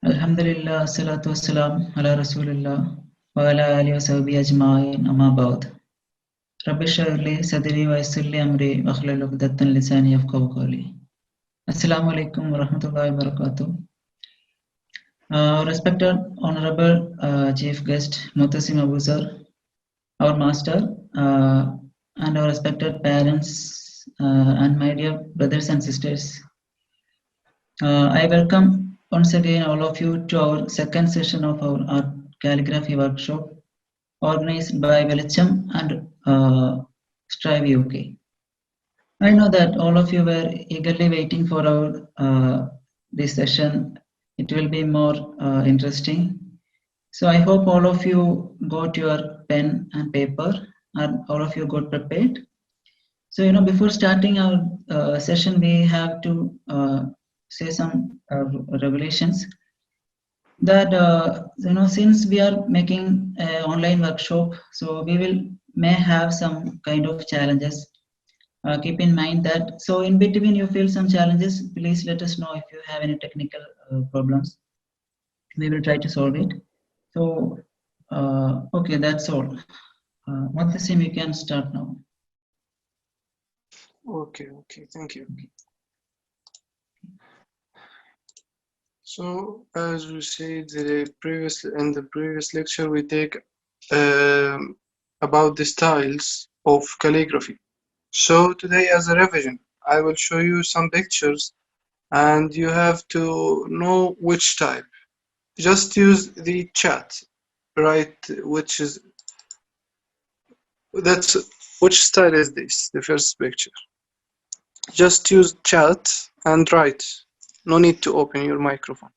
Alhamdulillah, salatu wassalam, ala Rasulillah, wa ala alihi wa sahbihi ajma'in, amma ba'd. Rabbi shrah li sadri wa yassir li amri wa hlul 'uqdatan lisani yafqahu qawli. Assalamu alaikum wa rahmatullahi wa barakatuh. Respected Honorable Chief Guest Mutasim Abuzar, our master, and our respected parents and my dear brothers and sisters. I welcome once again all of you to our second session of our art calligraphy workshop organized by Velicham and Strive UK. I know that all of you were eagerly waiting for our this session. It will be more interesting. So I hope all of you got your pen and paper and all of you got prepared. So before starting our session, we have to say some revelations that since we are making an online workshop, so we will may have some kind of challenges. Keep in mind that so in between you feel some challenges, please let us know if you have any technical problems. We will try to solve it. So okay, that's all. Once the same, you can start now. Okay, thank you. So, as we said in the previous lecture, we take about the styles of calligraphy. So today, as a revision, I will show you some pictures, and you have to know which type. Just use the chat, right? Which style is this? The first picture. Just use chat and write. No need to open your microphone.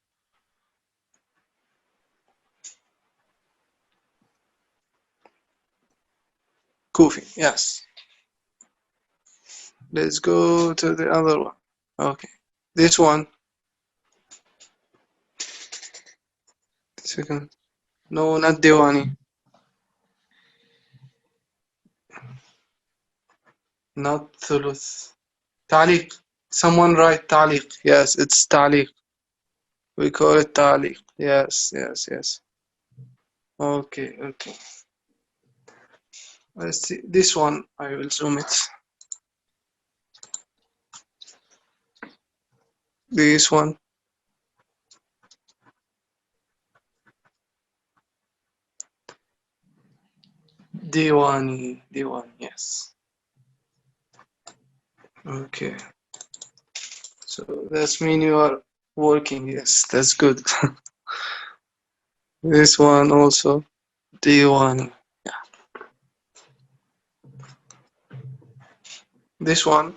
Goofy, yes. Let's go to the other one. Okay, this one. Second. No, not Diwani. Not Thuluth. Taliq. Someone write Taliq. Yes, it's Taliq. We call it Taliq. Yes. Okay. Let's see. This one, I will zoom it. This one. Diwani, yes. Okay. So that's mean you are working. Yes, that's good. This one also. Diwani. Yeah. This one.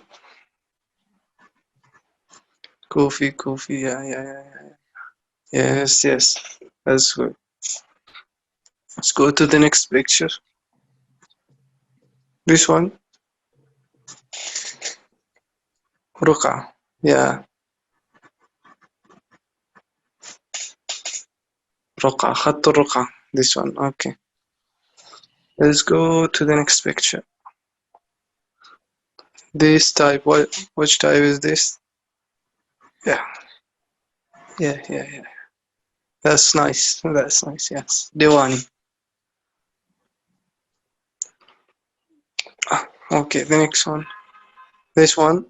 Kofi. Yeah. Yes. That's good. Let's go to the next picture. This one. Ruqa. Yeah. Ruqa. Khattu Ruqa. This one. Okay. Let's go to the next picture. This type. Which type is this? Yeah. That's nice. Yes. Diwani. Okay. The next one. This one.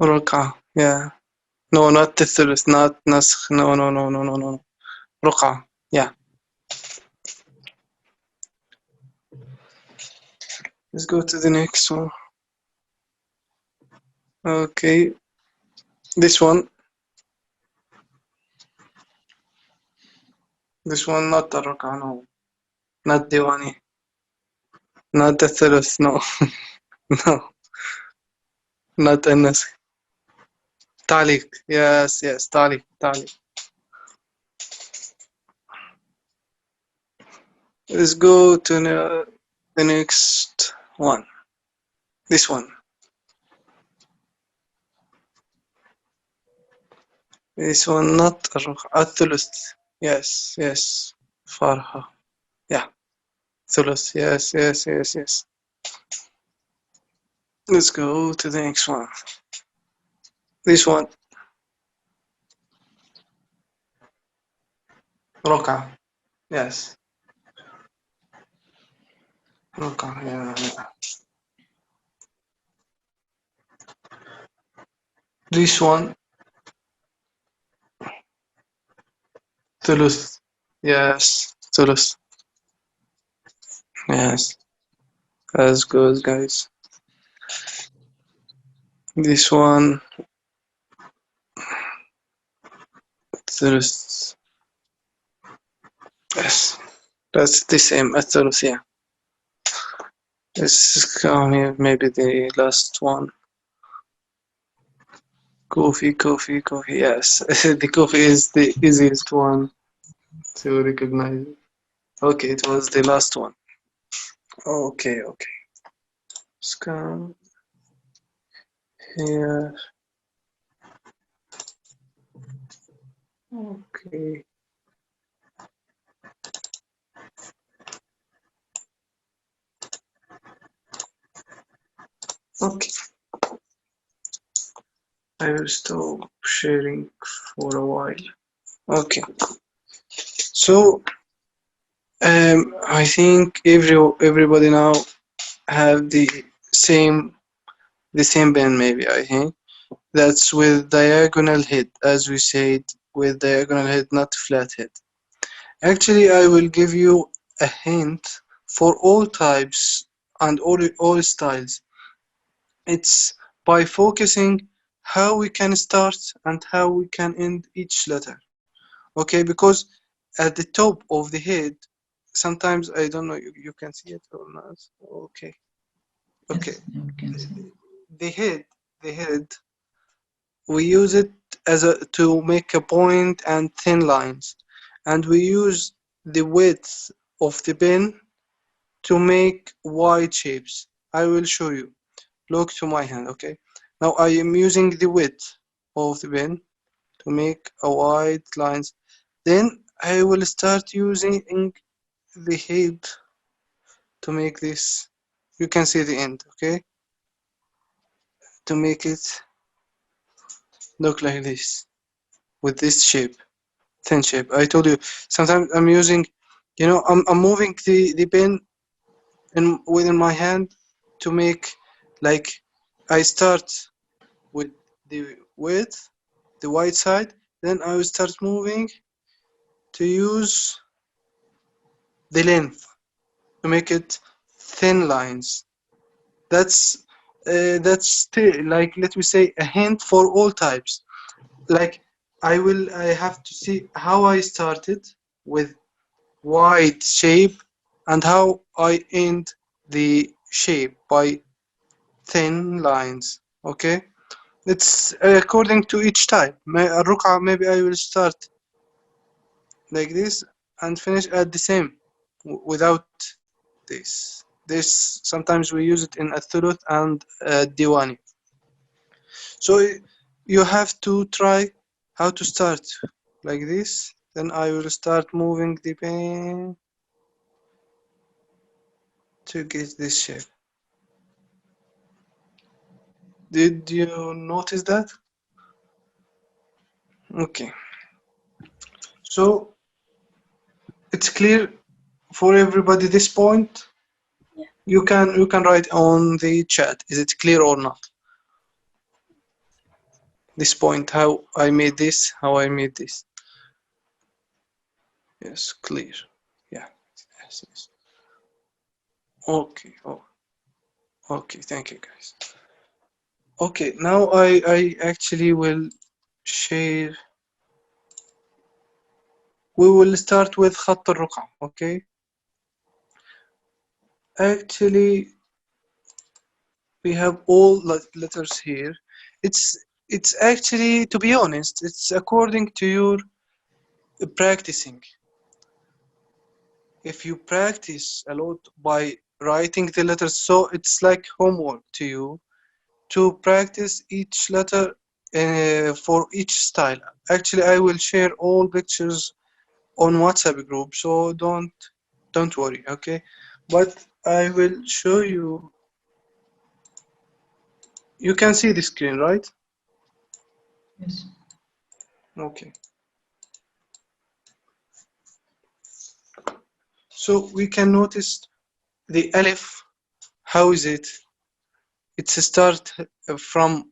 Ruqa. Yeah. No, not the thuluth. Not naskh. No. Ruqa. Yeah. Let's go to the next one. Okay. This one. This one not the Ruqa. No. Not Diwani. Not the thuluth. No. No. Not the naskh. Taliq. Yes. Taliq. Let's go to the next one. This one. This one not Thuluth. Yes. Farha. Yeah. Thuluth. Yes. Let's go to the next one. This one. Roka. Yes. Roka. Yeah. This one. Toulouse. Yes. Toulouse. Yes. That's good, guys. This one. Toulouse. Yes. That's the same as Toulouse, yeah. Let's come here, maybe the last one. Coffee, coffee, coffee. Yes. The coffee is the easiest one to recognize. Okay, it was the last one. Okay, okay. Let's come here. Okay. Okay. I will stop sharing for a while. Okay. So I think everybody now have the same pen maybe I think. That's with diagonal head, as we said, with diagonal head, not flat head. Actually, I will give you a hint for all types and all styles. It's by focusing how we can start and how we can end each letter. Okay, because at the top of the head, sometimes I don't know, you can see it or not. Okay, okay. Yes, you can see. The head, the head, we use it as a to make a point and thin lines, and we use the width of the pen to make wide shapes. I will show you. Look to my hand, okay? Now I am using the width of the pen to make a wide lines. Then I will start using the head to make this. You can see the end, okay? To make it look like this with this shape, thin shape. I told you sometimes I'm using, I'm moving the pen within my hand to make like I start with the width, the white side, then I will start moving to use the length to make it thin lines. That's still like, let me say, a hint for all types. Like I have to see how I started with wide shape and how I end the shape by thin lines. Okay, it's according to each type. الرقعة maybe I will start like this and finish at the same without this sometimes we use it in الثلث and diwani. So you have to try how to start like this, then I will start moving the pen to get this shape. Did you notice that? Okay, so it's clear for everybody this point. Yeah. You can write on the chat, is it clear or not? This point, how I made this, how I made this. Yes, clear. Yeah. Yes, yes. Okay. Oh, okay. Thank you, guys. Okay. Now I actually will share. We will start with خط الرقعة. Okay. Actually, we have all letters here. It's actually, to be honest, it's according to your practicing. If you practice a lot by writing the letters, so it's like homework to you to practice each letter for each style. Actually, I will share all pictures on WhatsApp group, so don't worry, okay? But I will show you You can see the screen, right? Yes. Okay. So we can notice the alif. How is it? It's a start from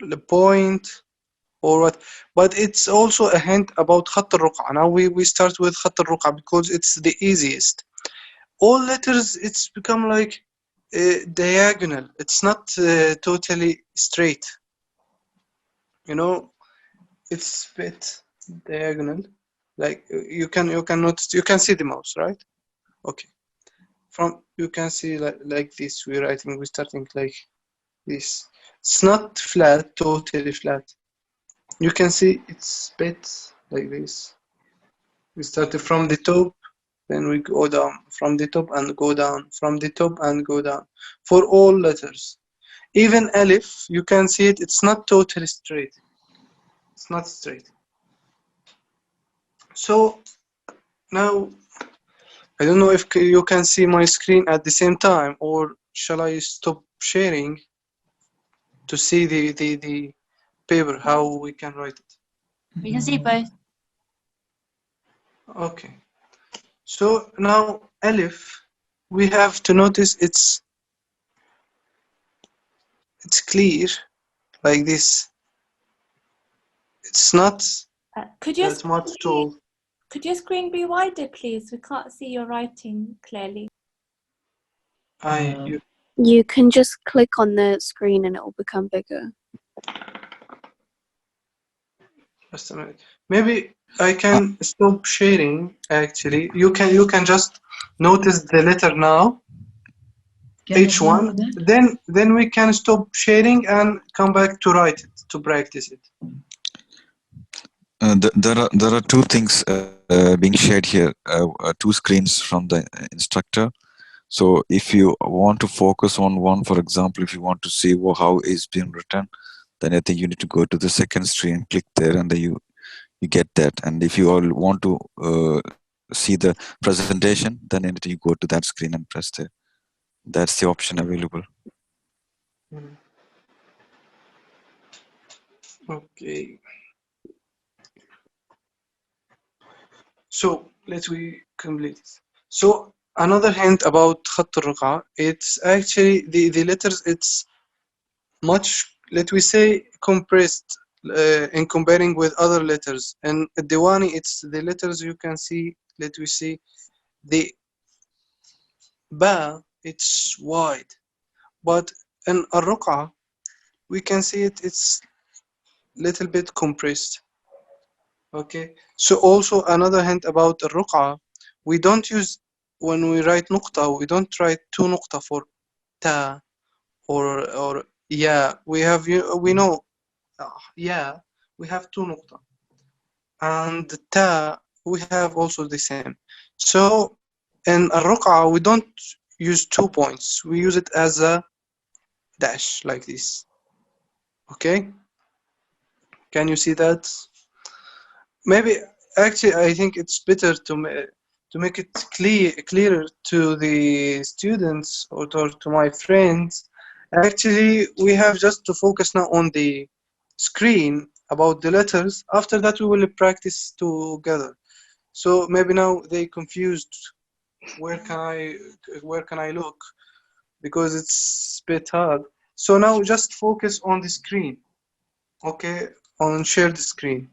the point or what, but it's also a hint about خط الرقعة. Now we start with خط الرقعة because it's the easiest. All letters, it's become like diagonal. It's not totally straight. You know, it's a bit diagonal. Like you can notice, you can see the mouse, right? Okay. From you can see like this. We're starting like this. It's not flat, totally flat. You can see it's bit like this. We started from the top, then we go down from the top and go down, from the top and go down. For all letters, even alif, you can see it. It's not totally straight. It's not straight. So now I don't know if you can see my screen at the same time, or shall I stop sharing to see the paper how we can write it? We can see both. Okay. So now alif, we have to notice it's clear like this. It's not Could your that much tall. screen be wider, please? We can't see your writing clearly. You can just click on the screen and it will become bigger. Just a minute. Maybe I can stop sharing. Actually, you can just notice the letter now. Each one. Then we can stop sharing and come back to write it, to practice it. There are two things being shared here. Two screens from the instructor. So if you want to focus on one, for example, if you want to see how it's been written, then I think you need to go to the second screen, click there, and then you get that. And if you all want to see the presentation, then you go to that screen and press there. That's the option available. Okay. So let's we complete this. So another hint about خط الرقعة, it's actually the letters, it's much, let we say, compressed in comparing with other letters. And Diwani, it's the letters you can see, let we see, the ba, it's wide, but in الرقعة we can see it's little bit compressed. Okay, so also another hint about الرقعة, we don't use, when we write نقطة, we don't write two نقطة for ta or yeah. We know yeah, we have two نقطة, and ta we have also the same. So in الرقعة we don't use 2 points, we use it as a dash like this. Okay, can you see that? Maybe actually I think it's better to make it clearer to the students or to my friends. Actually, we have just to focus now on the screen about the letters. After that, we will practice together. So maybe now they confused. Where can I look? Because it's a bit hard. So now just focus on the screen. Okay, on share the screen.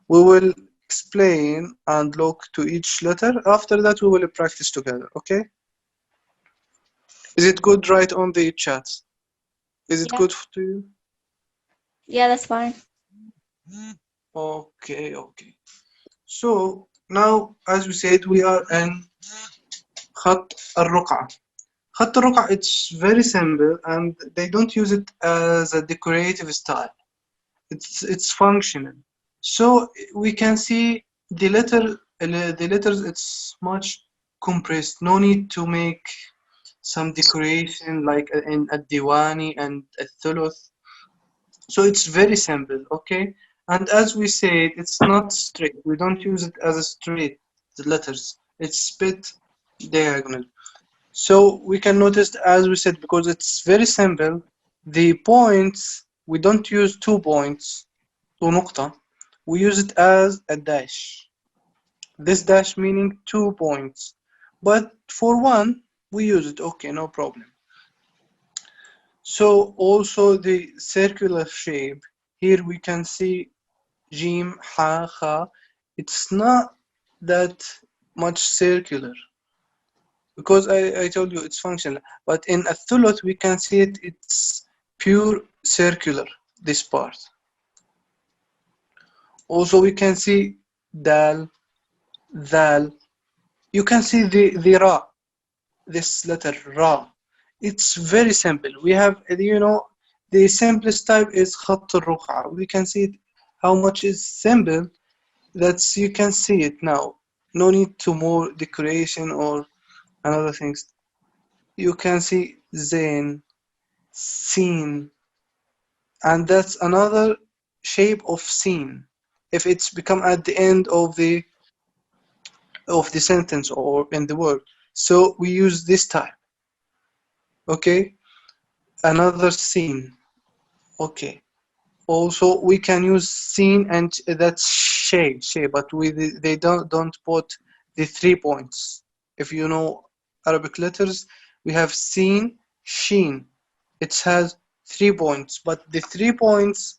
We will explain and look to each letter. After that, we will practice together. Okay? Is it good right on the chat? Is it good to you? Yeah, that's fine. Okay, okay. So now, as we said, we are in خط الرقعة. خط الرقعة, it's very simple and they don't use it as a decorative style. It's functional. So we can see the letters, it's much compressed. No need to make some decoration like in a diwani and a thuluth. So it's very simple, okay? And as we said, it's not straight. We don't use it as a straight, the letters. It's bit diagonal. So we can notice, as we said, because it's very simple, The points, we don't use 2 points, ونقطة, we use it as a dash. This dash meaning 2 points, but for one we use it, okay, no problem. So also the circular shape, here we can see jim, ha, kha, it's not that much circular because I told you it's functional, but in a thuluth we can see it, it's pure circular, this part. Also we can see dal, dal, you can see the ra, this letter ra, it's very simple. We have, you know, the simplest type is خط الرقعة. We can see it, how much is simple, that's you can see it now, no need to more decoration or another things. You can see zain, seen, and that's another shape of seen if it's become at the end of the sentence or in the word, so we use this type. Okay, another scene. Okay, also we can use scene, and that's shade, but they don't put the 3 points. If you know Arabic letters, we have seen, sheen, it has 3 points, but the 3 points,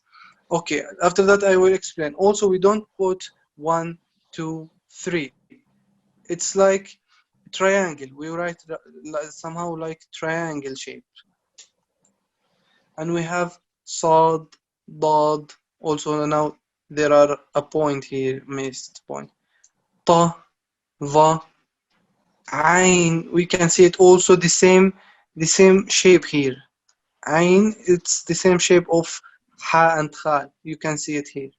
okay, after that I will explain. Also we don't put 1, 2, 3, it's like triangle, we write somehow like triangle shape. And we have sad, dad, also now there are a point here, missed point, ta, va, ain, we can see it also the same shape here. Ain, it's the same shape of ha and kha, you can see it here,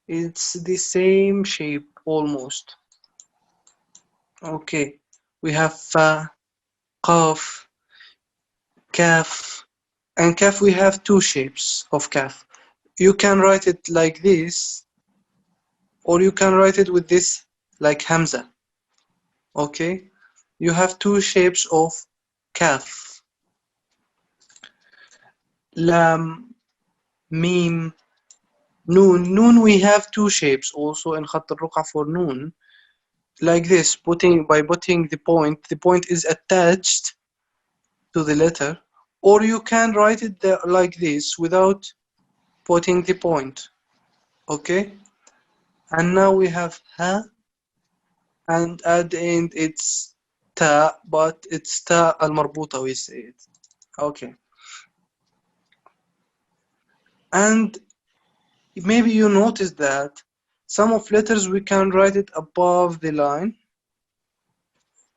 it's the same shape almost. Okay, we have fa, qaf, kaf, and kaf we have 2 shapes of kaf. You can write it like this, or you can write it with this like Hamza. Okay, you have 2 shapes of kaf. Lam, mim, noon. Noon we have 2 shapes also in Khatt al-Ruqa for noon. Like this, by putting the point is attached to the letter, or you can write it there like this without putting the point. Okay, and now we have ha, and at the end it's ta, but it's ta al-marbuta, we say it. Okay, and maybe you notice that some of letters we can write it above the line,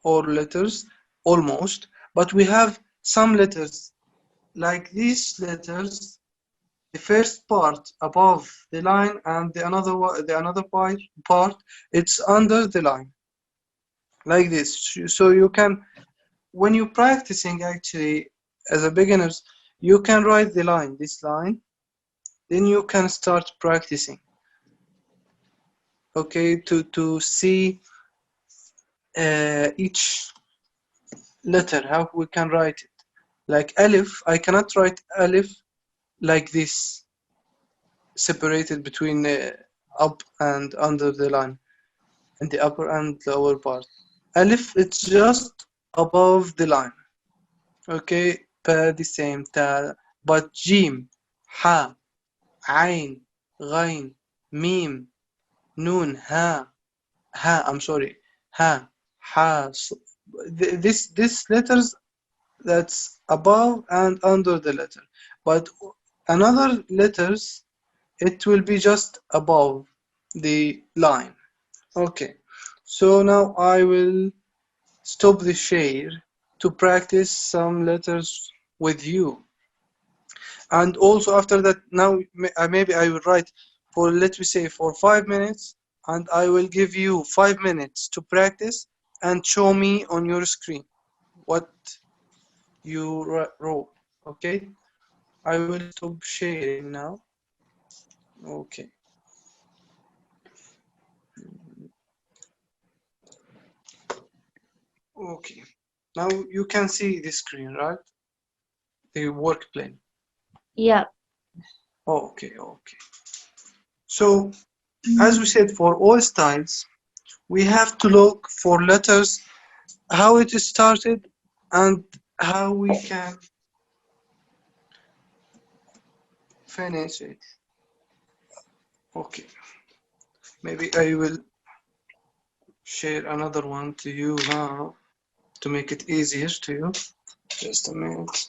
or letters almost, but we have some letters like these letters, the first part above the line, and the another part it's under the line, like this. So you can, when you're practicing actually as a beginners, you can write the line, this line, then you can start practicing. Okay, to see each letter, how we can write it. Like alif, I cannot write alif like this, separated between up and under the line, and the upper and lower part. Alif, it's just above the line. Okay, pa the same, ta, but jim, ha, ain, ghain, mim, noon, ha, I'm sorry, ha, ha, this letters that's above and under the letter, but another letters it will be just above the line. Okay, so now I will stop the share to practice some letters with you, and also after that, now maybe I will write for, let me say, for 5 minutes, and I will give you 5 minutes to practice and show me on your screen what you wrote. Okay, I will stop sharing now. Okay, okay, now you can see the screen, right? The work plane. Yeah. Okay, okay. So, as we said, for all styles, we have to look for letters, how it is started, and how we can finish it. Okay, maybe I will share another one to you now to make it easier to you. Just a minute.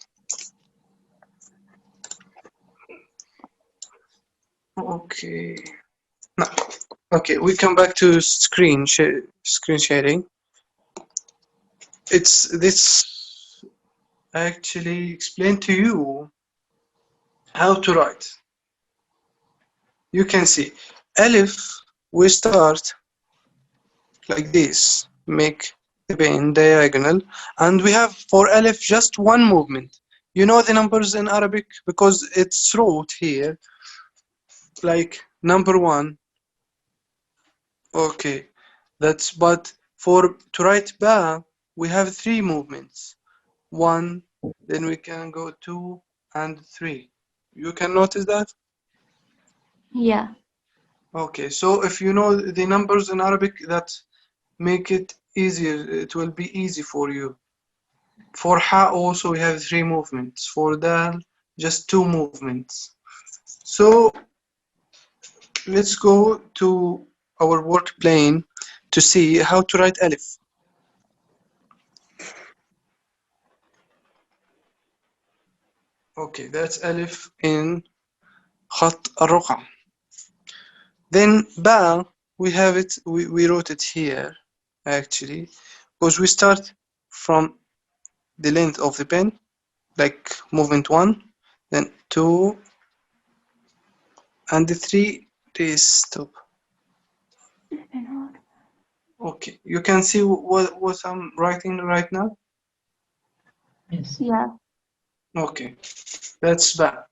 Okay. No. Okay, we come back to screen sharing. It's this actually explain to you how to write. You can see Alif, we start like this, make the pen diagonal, and we have for Alif just one movement. You know the numbers in Arabic because it's wrote here like number one. Okay, that's but for to write ba we have three movements. One, then we can go two and three. You can notice that? Yeah. Okay, so if you know the numbers in Arabic, that make it easier. It will be easy for you. For ha also we have three movements. For dal, just two movements. So let's go to our work plane to see how to write alif. Okay, that's alif in خط الرقعة. Then ba, we have it, we wrote it here actually, because we start from the length of the pen, like movement one, then two, and the three is stop. Okay, you can see what I'm writing right now? Yes. Yeah. Okay, that's ba.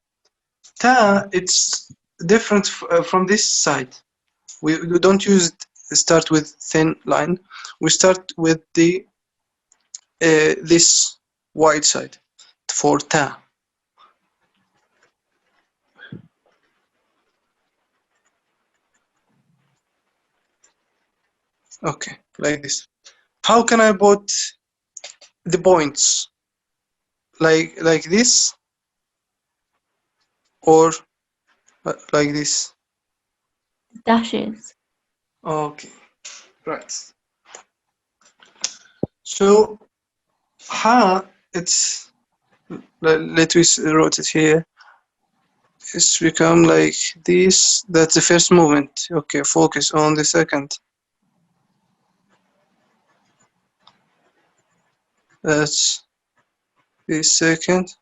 Ta, it's different from this side. We don't use start with thin line. We start with the this wide side for ta. Okay, like this. How can I put the points? Like this or like this? Dashes. Okay, right. So ha, it's let me wrote it here. It's become like this. That's the first movement. Okay, focus on the second. That's the second.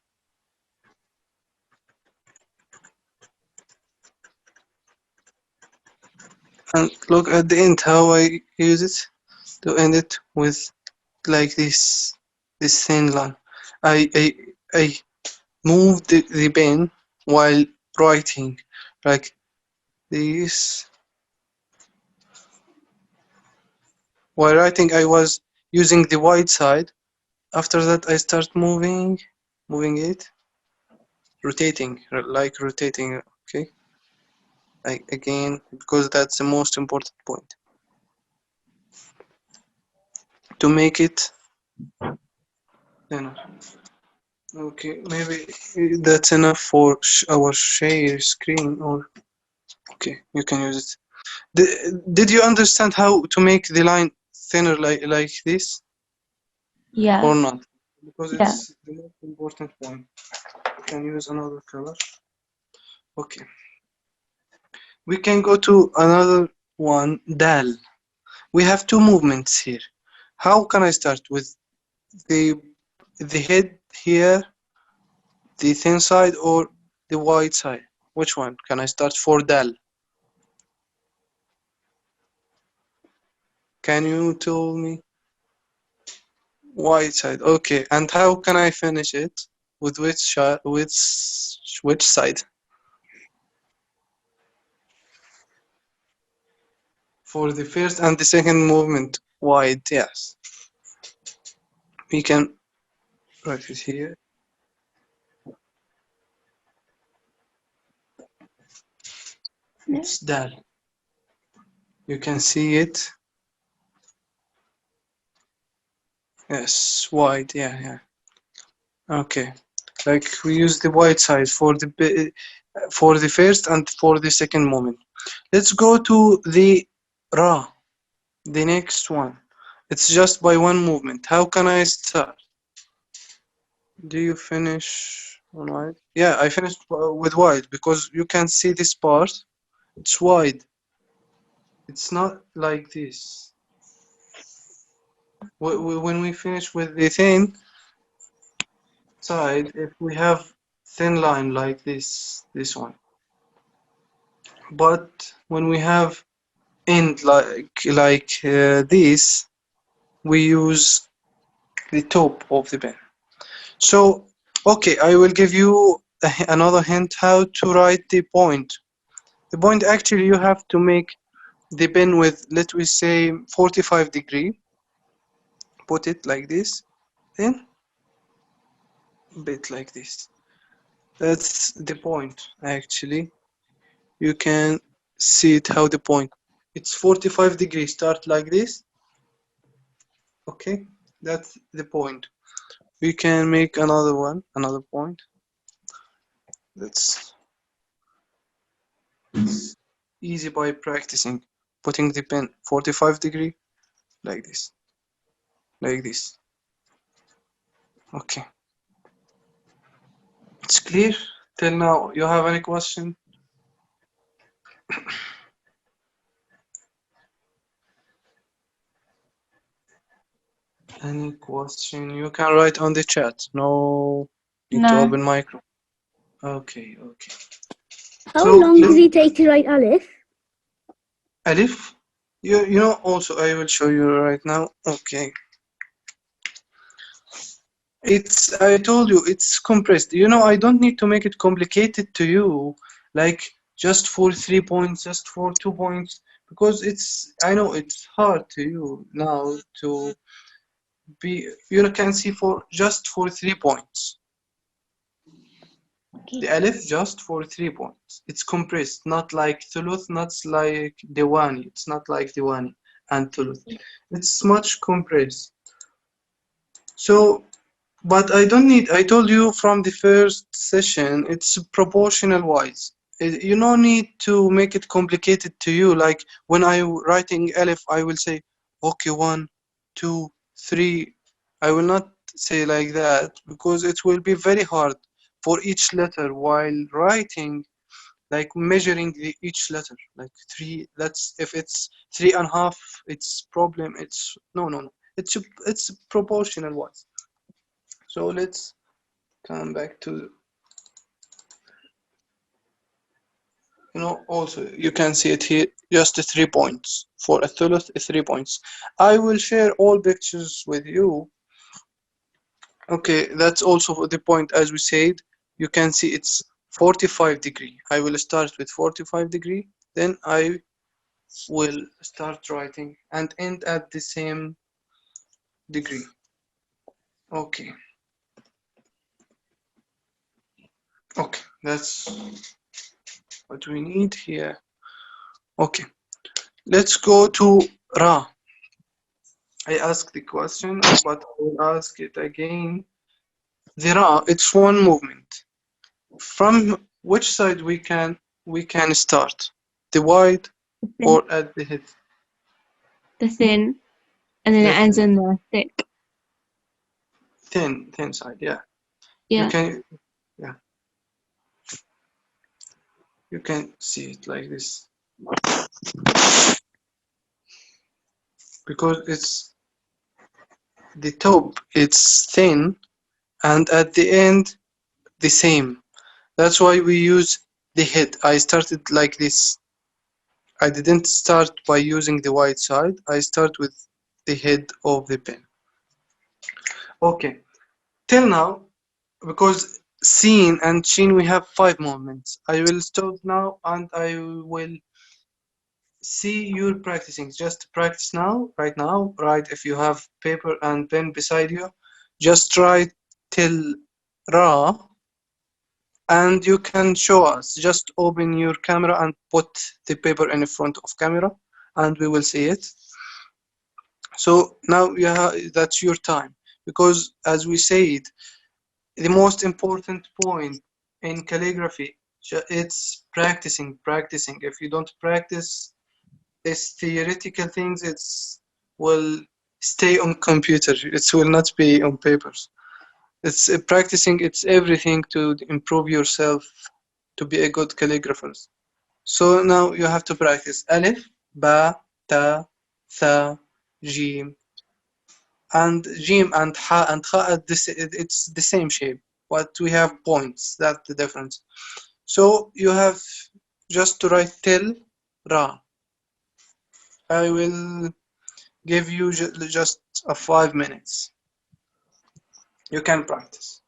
And look at the end how I use it to end it with like this thin line. I move the pen while writing like this. While writing I was using the wide side. After that I start moving it, rotating, like rotating, okay? Again, because that's the most important point. To make it enough. Okay, maybe that's enough for our share screen, or okay, you can use it. Did you understand how to make the line thinner like this Yeah. or not? Because Yeah. it's the most important point. You can use another color. Okay. We can go to another one, dal. We have two movements here. How can I start with the head here, the thin side, or the wide side? Which one can I start for dal? Can you tell me? Wide side. Okay. And how can I finish it? With which side? For the first and the second movement, wide. Yes. We can write it here. It's dal. You can see it. Yes, wide. Yeah. Okay. Like we use the white side for the first and for the second moment. Let's go to the ra, the next one. It's just by one movement. How can I start? Do you finish on white? Yeah, I finished with white because you can see this part. It's wide. It's not like this. When we finish with the thin side, if we have thin line like this one. But when we have end like this, we use the top of the pen. So, okay, I will give you another hint how to write the point. The point actually you have to make the pen with, let me say, 45 degree. Put it like this, then bit like this. That's the point actually. You can see it how the point. It's 45 degrees. Start like this. Okay, that's the point. We can make another one, another point. That's easy by practicing. Putting the pen 45 degree like this, like this. Okay, it's clear till now. You have any question? Any question? You can write on the chat. No need to No. open micro. Okay. How So long does it take to write Aleph? Alif, you know, also I will show you right now. Okay. I told you it's compressed. You know, I don't need to make it complicated to you, like just for 3 points, just for 2 points, because I know it's hard to you now to be, you can see just for 3 points. The alif just for 3 points. It's compressed, not like thuluth, not like diwani. It's not like diwani and thuluth. It's much compressed. So, but I don't need, I told you from the first session, it's proportional wise. You don't need to make it complicated to you. Like when I writing alif, I will say, okay, 1, 2, 3. I will not say like that because it will be very hard for each letter while writing, like measuring each letter, like 3. That's if it's 3.5, it's problem. It's no. It's proportional wise. So let's come back to, also you can see it here, just 3 points. For a thuluth, 3 points. I will share all pictures with you. Okay, that's also the point. As we said, you can see it's 45 degree. I will start with 45 degree, then I will start writing and end at the same degree. Okay, that's what we need here. Okay, let's go to Ra. I asked the question, but I will ask it again. The Ra, it's one movement. From which side we can start? The wide or at the head? The thin, and then The it ends in the thick. thin side, yeah. Yeah. You can see it like this. Because it's the top, it's thin, and at the end, the same. That's why we use the head. I started like this. I didn't start by using the white side. I start with the head of the pen. Okay, till now, because Sin and Shin we have 5 movements. I will stop now and I will see you practicing. Just practice now, right now. Right, if you have paper and pen beside you, just try till Ra and you can show us. Just open your camera and put the paper in front of camera, and we will see it. So now that's your time, because as we said, the most important point in calligraphy, it's practicing. If you don't practice these theoretical things, it's will stay on computer. It will not be on papers. It's practicing. It's everything to improve yourself to be a good calligrapher. So now you have to practice alif, ba, ta, tha, jim, and jim and ha and kha. It's the same shape, but we have points. That's the difference. So you have just to write till ra. I will give you just 5 minutes. You can practice.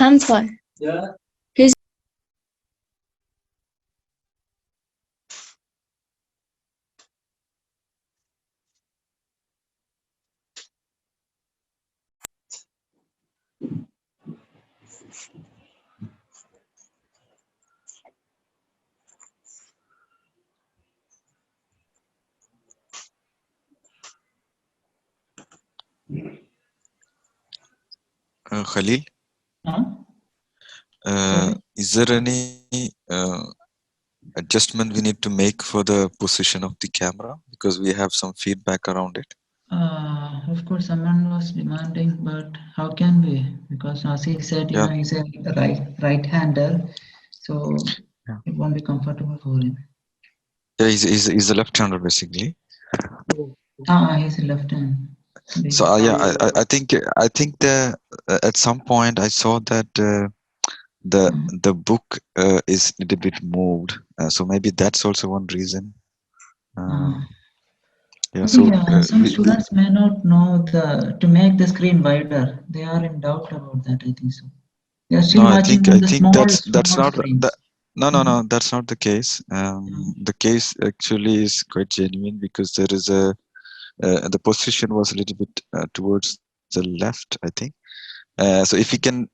Hamza. Who's Khalil, Huh? Sorry? is there any adjustment we need to make for the position of the camera, because we have some feedback around it? Of course, someone was demanding, but how can we? Because as he said, Yeah. he's a right-hander, so Yeah. it won't be comfortable for him. Yeah, he's a left-hander basically. He's a left hand. So yeah, I think the at some point I saw that the book is a little bit moved, so maybe that's also one reason. Yeah, I so think some students may not know to make the screen wider. They are in doubt about that. I think so. They are still no, I watching think on I the think small that's not screens. no, that's not the case. The case actually is quite genuine, because there is the position was a little bit towards the left, I think. So if you can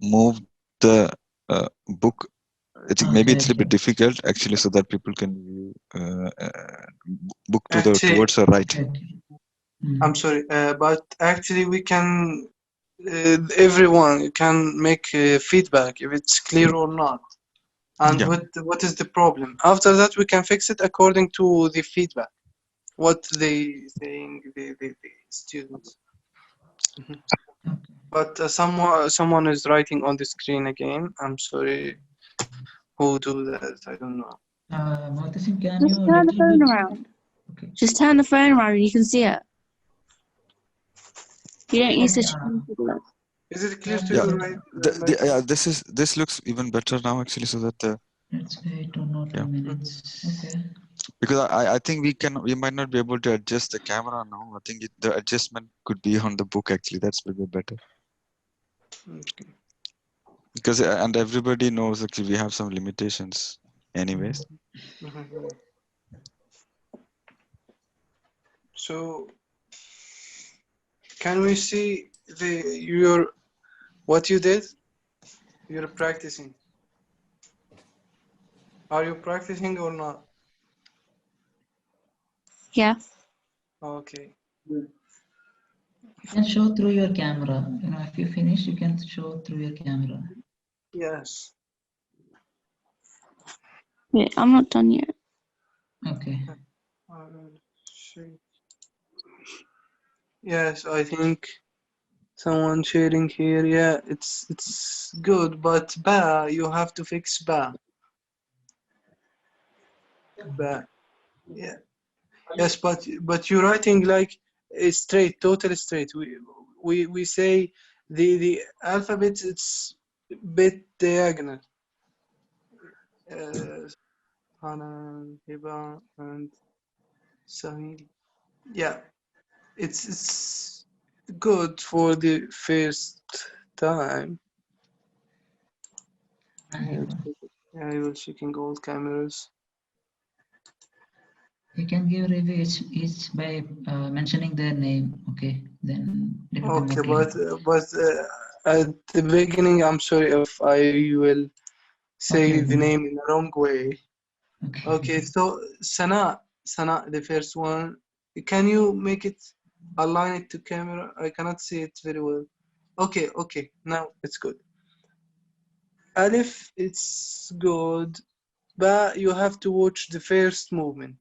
move the book, I think maybe it's a little bit difficult actually, so that people can view book towards the right. I'm sorry, but actually we can, everyone can make feedback if it's clear or not, and Yeah. what is the problem. After that, we can fix it according to the feedback, what they saying the students. But someone is writing on the screen again. I'm sorry. Who do that? I don't know. Can just you turn the little phone bit? around? Okay. Just turn the phone around and you can see it. You don't need to Okay, change it. Is it clear to Yeah, you right? this looks even better now actually, so that let's wait 1 or 2 yeah. minutes. Okay. Because I think we might not be able to adjust the camera now. I think the adjustment could be on the book actually. That's a bit better. Okay. Because and everybody knows actually we have some limitations anyways. Mhm. So can we see what you did? You're practicing. Are you practicing or not? Yeah. Okay. You can show through your camera. If you finish, you can show through your camera. Yes. Wait, I'm not done yet. Okay. Share. Yes, I think someone sharing here. Yeah, it's good, but ba you have to fix ba. Ba. Yeah. Yes, but you're writing like straight, totally straight. We say the alphabet it's bit diagonal. Hanan, Hiba, and Sahil. Yeah, it's good for the first time. I will checking all cameras. You can give review each by mentioning their name. Okay, then it will be more Okay, clear. but at the beginning, I'm sorry if I will say Okay, the name in the wrong way. okay. Okay, so Sana, the first one. Can you make it align it to camera? I cannot see it very well. Okay, now it's good. Alif, it's good, but you have to watch the first movement.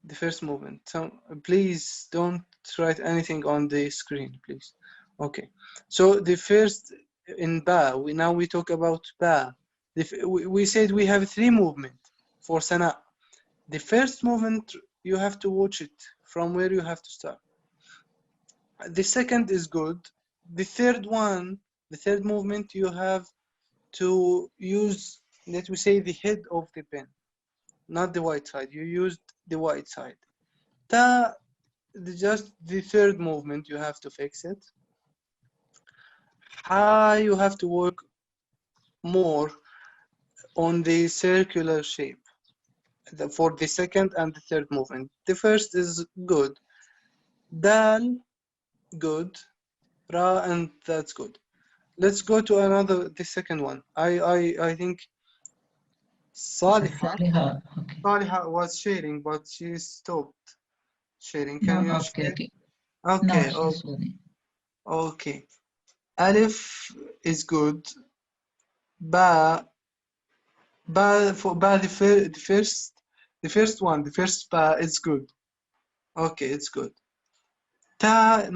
The first movement. So please don't write anything on the screen, please. Okay. So the first in ba, we talk about ba. We said we have three movements for sana. The first movement you have to watch it from where you have to start. The second is good. The third one, the third movement, you have to use, let me say, the head of the pen, not the white side. You used the white side. Ta, just the third movement, you have to fix it. Ha, you have to work more on the circular shape for the second and the third movement. The first is good. Dal, good. Ra, and that's good. Let's go to the second one. I think Saliha. Okay. Saliha was sharing, but she stopped sharing. No, Can you okay, share? okay. Okay, No, she's sorry. okay. Alif is good. Ba, for ba the first one, the first ba is good. Okay, it's good. Ta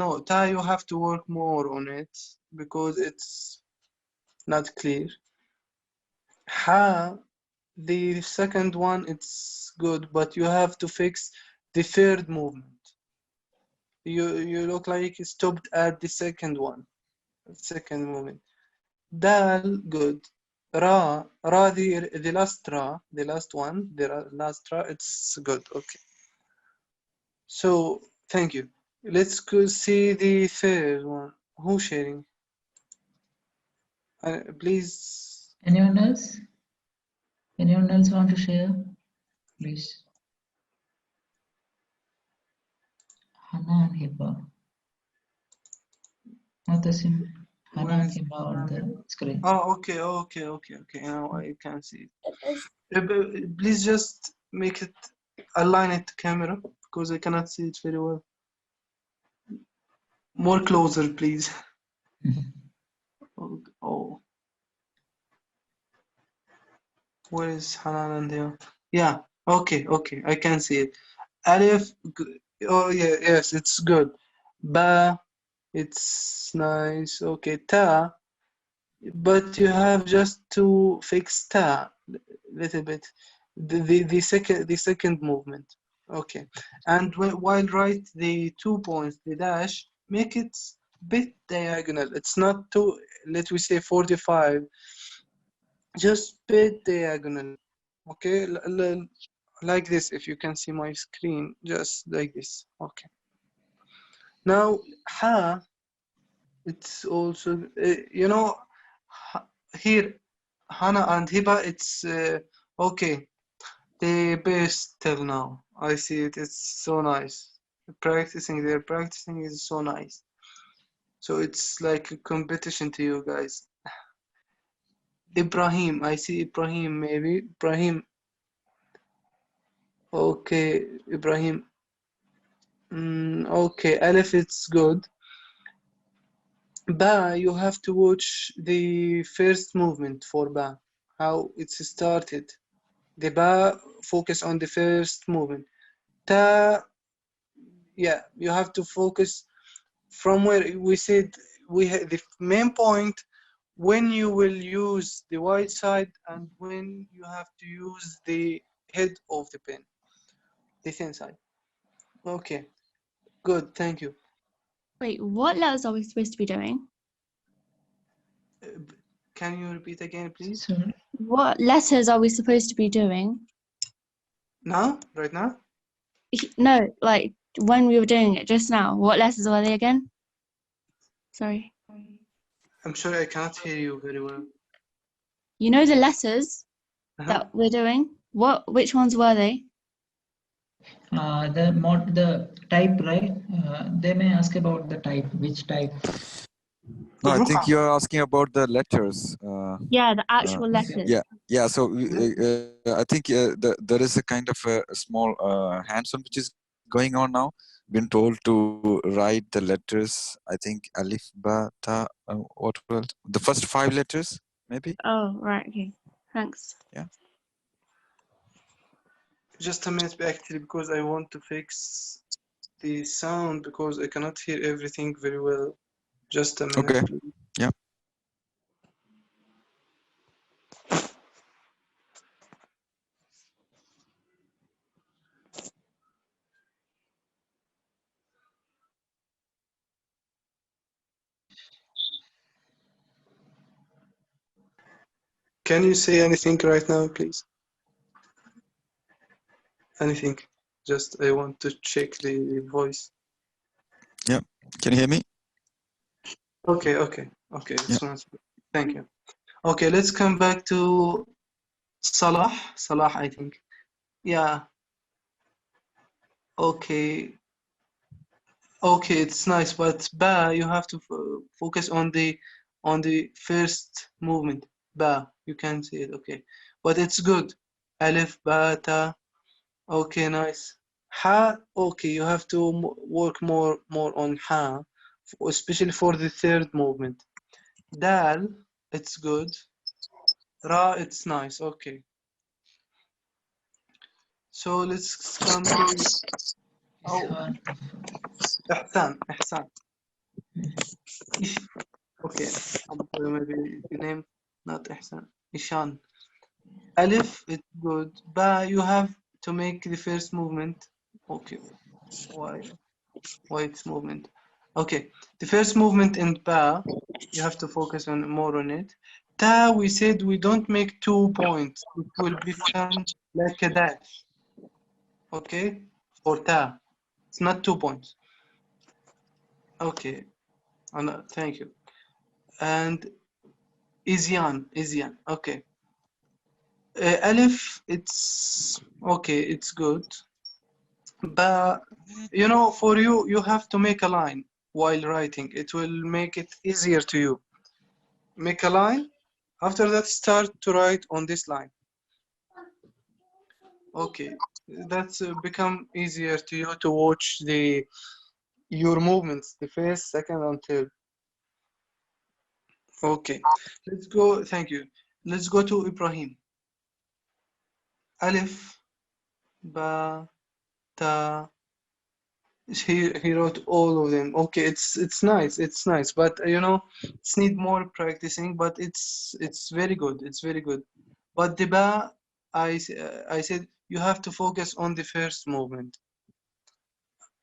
you have to work more on it because it's not clear. Ha, the second one it's good, but you have to fix the third movement. You look like you stopped at the second one, second movement. Dal, good. Ra, the last ra, the last one, the last ra, it's good. Okay. So thank you. Let's go see the third one. Who's sharing? Please. Anyone else? Anyone else want to share? Please. Hannah and Hiba. Mutasim, Hannah Where and is Hiba on the screen. Oh, okay. Now I can see it. Please just make it align it to camera because I cannot see it very well. More closer, please. Oh, where is Hanan and here? Yeah, okay, I can see it. Alif, oh yeah, yes, it's good. Ba, it's nice. Okay, ta, but you have just to fix ta little bit. The second movement. Okay, and while write the 2 points, the dash, make it bit diagonal. It's not too, let we say 45. Just bit diagonal. Okay, like this. If you can see my screen, just like this. Okay. Now ha, it's also here Hana and Hiba. It's okay. The best till now. I see it. It's so nice. Their practicing is so nice. So it's like a competition to you guys. Ibrahim, I see Ibrahim maybe. Ibrahim. Okay, Ibrahim. Okay, Aleph, it's good. Ba, you have to watch the first movement for Ba, how it's started. The Ba, focus on the first movement. Ta, yeah, you have to focus from where we said the main point when you will use the white side and when you have to use the head of the pen, the thin side. Okay, good, thank you. Wait, what letters are we supposed to be doing? Can you repeat again, please? Sorry. What letters are we supposed to be doing? Now, right now? No, like when we were doing it just now. What letters were they again? Sorry. I'm sorry, I cannot hear you very well. You know the letters Uh-huh. that we're doing? Which ones were they? The type, right? They may ask about the type. Which type? No, I think you're asking about the letters. Yeah, the actual letters. Yeah. So I think there is a kind of a small hands-on which is going on now. Been told to write the letters. I think alif, ba, ta. What else? The first 5 letters, maybe. Oh, right. Okay. Thanks. Yeah. Just a minute, actually, because I want to fix the sound because I cannot hear everything very well. Just a minute, Okay. please. Yeah. Can you say anything right now, please? Anything. Just I want to check the voice. Yeah. Can you hear me? Okay. It's nice. Thank you. Okay, let's come back to Salah. Salah, I think. Yeah. Okay. Okay, it's nice, but Ba, you have to focus on the first movement. Ba, you can see it. Okay, but it's good. Alif, Ba, Ta. Okay, nice. Ha. Okay, you have to work more on Ha, especially for the third movement. Dal, it's good. Ra, it's nice. Okay. So let's come to It's hard. Ihsan. Ihsan. Okay, maybe the name not Ihsan. Ishan. Alif, it's good. Ba, you have to make the first movement. Okay, why it's movement? Okay, the first movement in Ba, you have to focus on more on it. Ta, we said we don't make 2 points. It will become like a dash. Okay, for Ta, it's not 2 points. Okay, thank you. And Isyan. Okay. Alif, it's okay, it's good. But you know, for you have to make a line while writing. It will make it easier to you. Make a line. After that, start to write on this line. Okay, that's become easier to you to watch your movements, the first, second, and third. Okay, let's go. Thank you. Let's go to Ibrahim. Alif, Ba, Ta. He wrote all of them. Okay, it's nice, but you know, it's need more practicing. But it's very good. It's very good. But the ba, I said you have to focus on the first movement.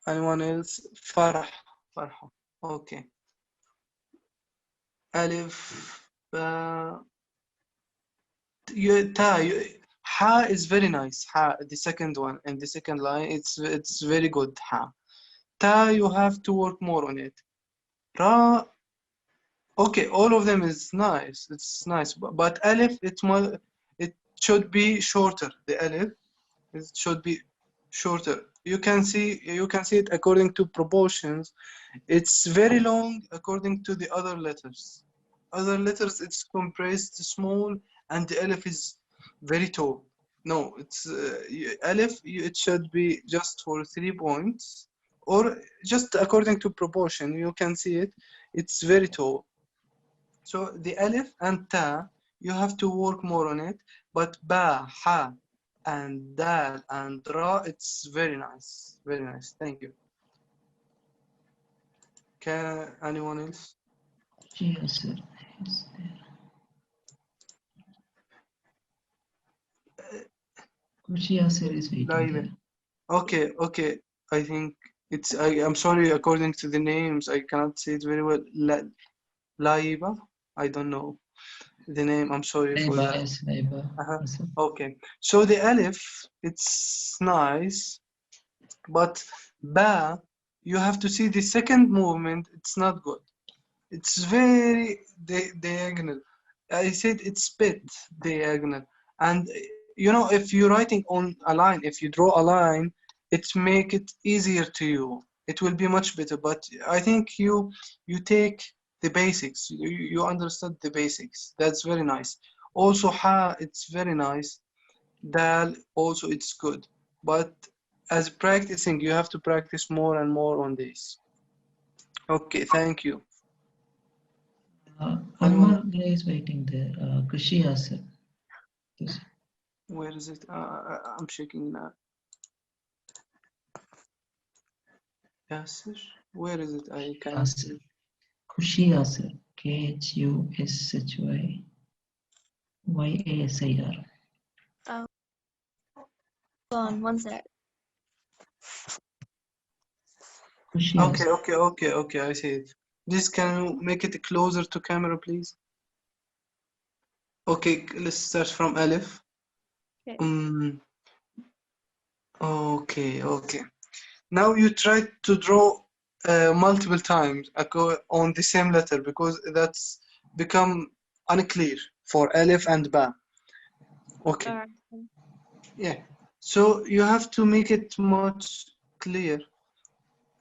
Anyone else? Farah. Okay. Alif, ba, ha is very nice. Ha, the second one and the second line. It's very good. Ha. Ta, you have to work more on it. Ra. Okay, all of them is nice. It's nice, but alif it should be shorter. The alif it should be shorter. You can see it according to proportions. It's very long according to the other letters. Other letters it's compressed small, and the alif is very tall. No, it's alif. It should be just for 3 points. or just according to proportion. You can see it. It's very tall. So the alif and ta, you have to work more on it. But ba, ha, and dal and ra, it's very nice. Very nice. Thank you. Can anyone else? Yasser is there. Kushi Yasser is waiting Laiba. there. Okay, okay. I think it's. I'm sorry. According to the names, I cannot say it very well. Laiba. I don't know the name. I'm sorry for Laiba, that. yes, Laiba. Uh-huh. Okay. So the alif, it's nice, but ba, you have to see the second movement. It's not good. It's very diagonal. I said it's bit diagonal, and you know, if you're writing on a line, if you draw a line, it make it easier to you. It will be much better. But I think you take the basics. You understood the basics. That's very nice. Also, ha, it's very nice. Dal, also it's good. But as practicing, you have to practice more and more on this. Okay, thank you. One Anyone? more guy is waiting there. Kushi Yasser. Where is it? I'm checking now. Yasser? Where is it? I can't see. Kushi Yasser. KHUSHYYASIR. Go on, one sec. Kushi Okay, Yasser. okay. I see it. This, can you make it closer to camera, please? Okay, let's start from Alif. Okay. Okay. Now you try to draw multiple times on the same letter, because that's become unclear for Alif and Ba. Okay. Alright. Yeah. So you have to make it much clear,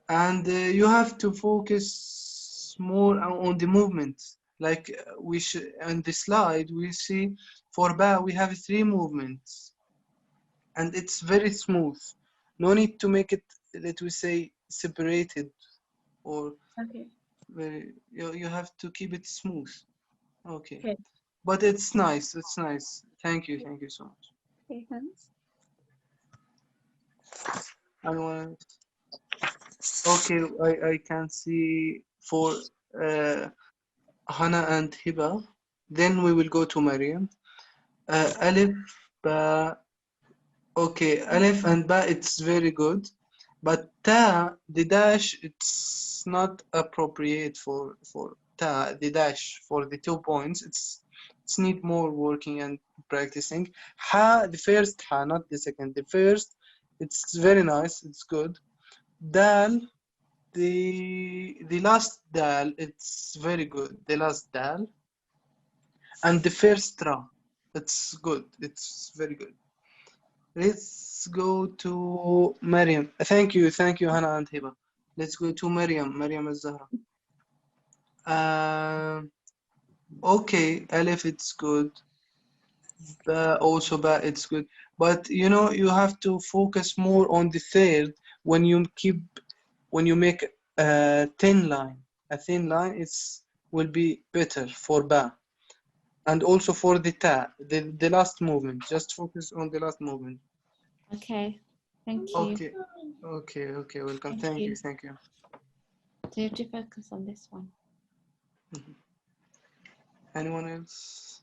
and you have to focus more on the movements. Like on the slide we see for Ba we have 3 movements, and it's very smooth. No need to make it, let we say, separated, or Okay. very. You have to keep it smooth. Okay. Okay. But it's nice. It's nice. Thank you so much. Okay, thanks. Anyone else? Okay, I can see for Hana and Hiba. Then we will go to Mariam. Alif, Ba. Okay, Alif and Ba, it's very good. But Ta, the dash, it's not appropriate for Ta, the dash for the 2 points. It's need more working and practicing. Ha, the first Ha, not the second. The first, it's very nice. It's good. Dal, the last dal, it's very good. The last dal, and the first ra, it's good. It's very good. Let's go to Mariam. Thank you, Hannah and Hiba. Let's go to Mariam al-Zahra. Okay, Alif, it's good. Also, Ba, it's good. But you know, you have to focus more on the third when you make a thin line. A thin line will be better for Ba. And also for the Ta, the last movement. Just focus on the last movement. Okay. Thank you. Okay. Welcome. Thank you. Thank you. So you have to focus on this one. Anyone else?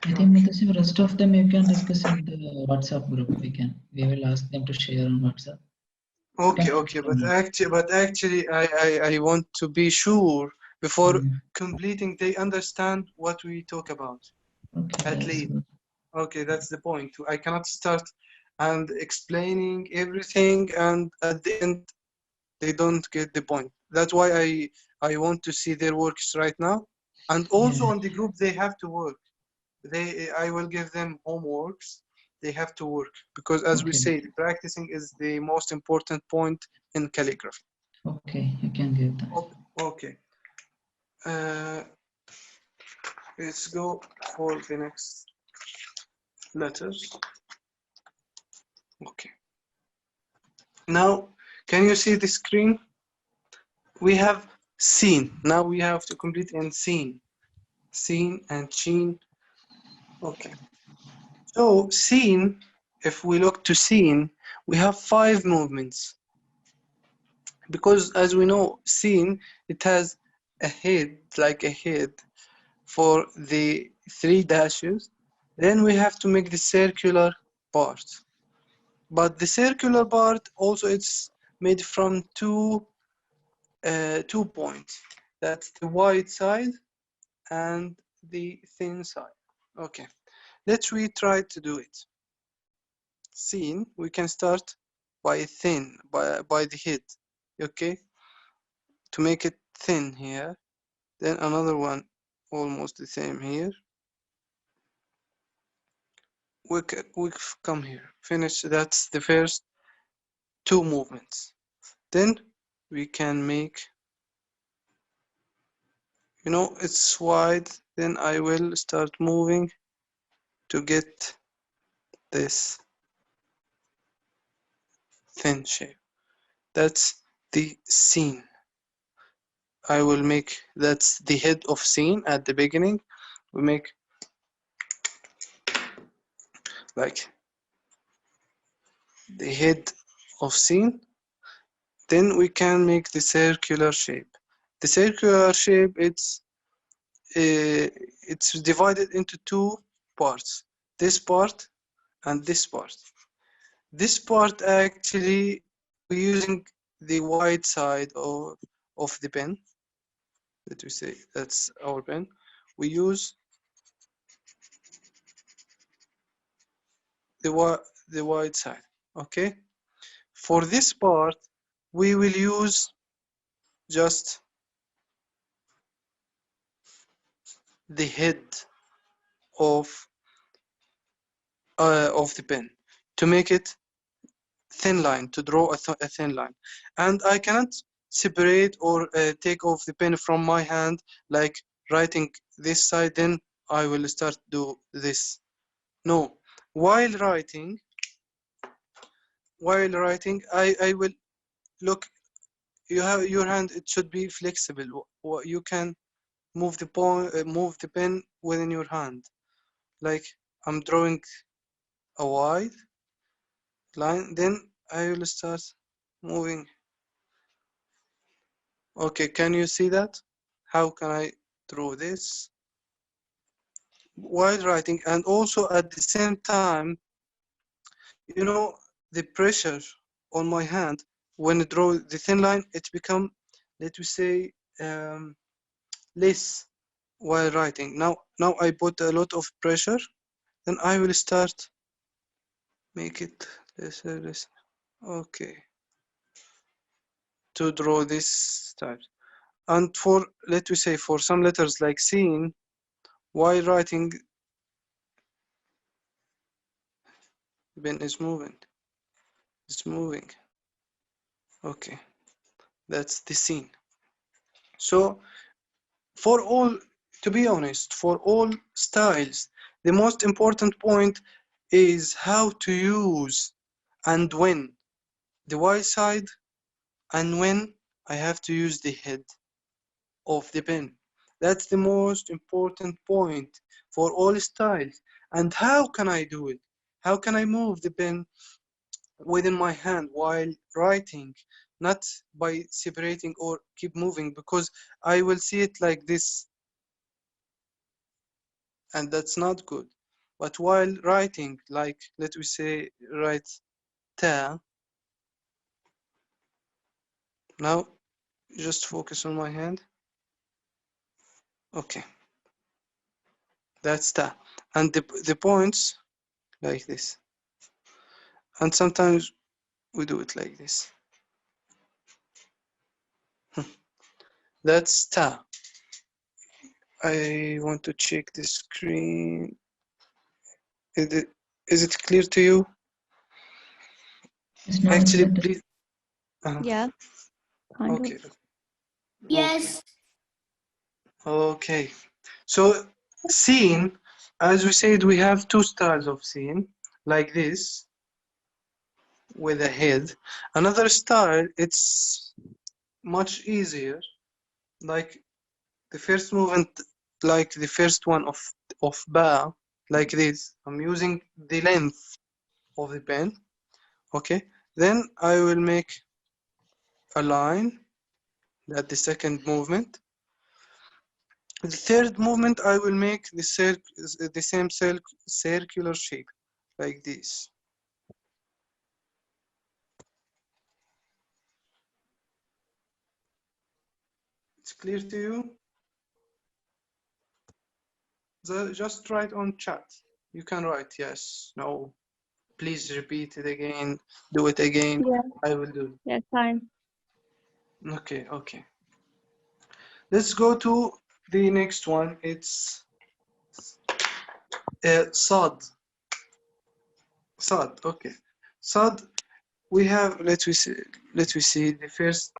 I think Mutasim, rest of them you can discuss in the WhatsApp group. We will ask them to share on WhatsApp. Okay. But actually, I want to be sure before completing they understand what we talk about. Okay, At least. good. Okay, that's the point. I cannot start and explaining everything, and at the end they don't get the point. That's why I want to see their works right now, and also on the group they have to work. I will give them homeworks. They have to work, because as we say, practicing is the most important point in calligraphy. Okay, you can give that. Okay. Let's go for the next letters. Okay. Now, can you see the screen? We have seen. Now we have to complete in seen. Seen and sheen. Okay. So seen, if we look to seen, we have 5 movements. Because as we know, seen, it has a head, like a head, for the 3 dashes. Then we have to make the circular part. But the circular part also it's made from two points. That's the wide side and the thin side. Okay, let's try to do it. Seen, we can start by thin, by the head. Okay, to make it thin here. Then another one almost the same here. We come here, finish. That's the first 2 movements. Then we can make, you know, it's wide. Then I will start moving to get this thin shape. That's the scene. I will make, that's the head of scene at the beginning. We make like the head of scene. Then we can make the circular shape. The circular shape, it's divided into 2 parts. This part and this part. This part actually we're using the wide side of the pen. Let me say that's our pen. We use the wide side. Okay. For this part, we will use just the head of the pen to make it thin line, to draw a thin line. And I cannot separate or take off the pen from my hand, like writing this side, then I will start do this. No, while writing, I will look, you have your hand, it should be flexible. You can move the pen within your hand. Like I'm drawing a wide line, then I will start moving. Okay, can you see that? How can I draw this while writing? And also at the same time, you know, the pressure on my hand when I draw the thin line, it become, let me say, less while writing. Now I put a lot of pressure, then I will start make it lesser. Okay, to draw this type. And for, let me say, for some letters like seen, while writing, the pen is moving. It's moving. Okay, that's the scene. So for all, to be honest, for all styles, the most important point is how to use and when the wide side and when I have to use the head of the pen. That's the most important point for all styles. And how can I do it? How can I move the pen within my hand while writing, not by separating or keep moving, because I will see it like this, and that's not good. But while writing, like let me say write ta, now just focus on my hand. Okay, that's ta, and the points like this, and sometimes we do it like this. That's ta. I want to check the screen. Is it clear to you? It's not Actually, better. please. Yeah, kind Okay. of. Yes. Okay. So Scene, as we said, we have two styles of scene, like this, with a head. Another style, it's much easier, like the first movement, like the first one of ba, like this. I'm using the length of the pen, okay? Then I will make a line, that's the second movement. The third movement, I will make the same circular shape, like this. It's clear to you? Just write on chat. You can write yes, no. Please repeat it again. Do it again. Yeah. I will do Yeah, fine. it. Okay, okay. Let's go to the next one. It's Sad. Sad. Okay. Sad. We have. Let me see. The first.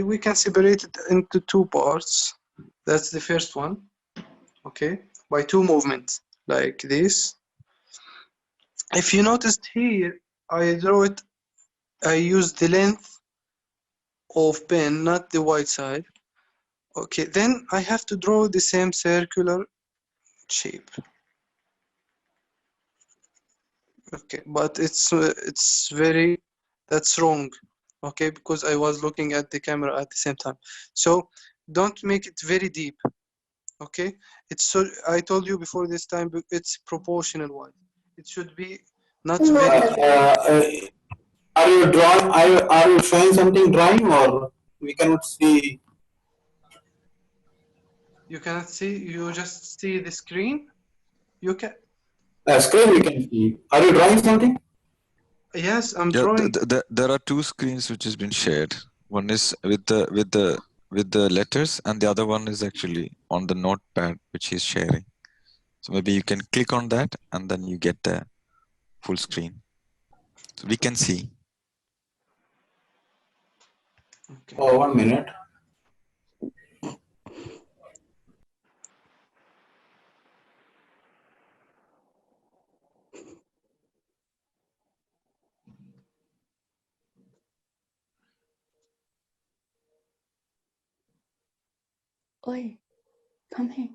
We can separate it into two parts. That's the first one. Okay. By two movements, like this. If you noticed here, I draw it. I use the length of pen, not the white side. Okay. Then I have to draw the same circular shape. Okay, but it's very, that's wrong. Okay, because I was looking at the camera at the same time. So don't make it very deep. Okay, it's so I told you before this time, it's proportional one. It should be not very deep. Are you drawing? Are you showing something drawing, or we cannot see? You cannot see. You just see the screen. You can. Screen we can see. Are you drawing something? Yes, I'm Yeah, drawing. there are two screens which has been shared. One is with the letters, and the other one is actually on the notepad which he's sharing. So maybe you can click on that, and then you get the full screen. So we can see. Okay. Oh, 1 minute. Oi, come here.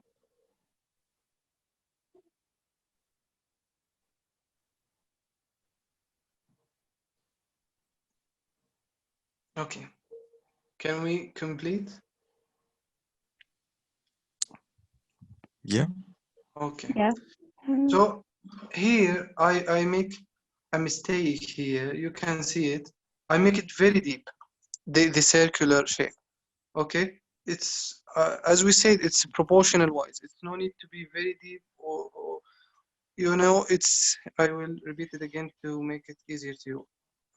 Okay. Can we complete? Yeah. Okay. Yeah. So here I make a mistake here. You can see it. I make it very deep, the circular shape. Okay, it's as we said, it's proportional wise. It's no need to be very deep or you know. It's I will repeat it again to make it easier to you.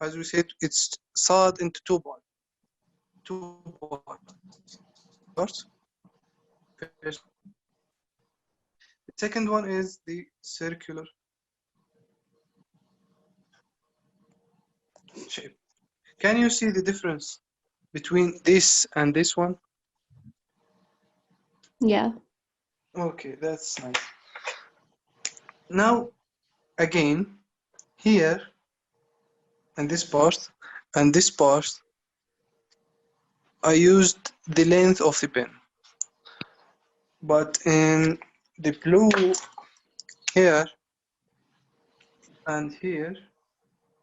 As we said, it's sawed into two parts. First, the second one is the circular shape. Can you see the difference between this and this one? Yeah. Okay, that's nice. Now, again, here, and this part, and this part, I used the length of the pen. But in the blue, here, and here,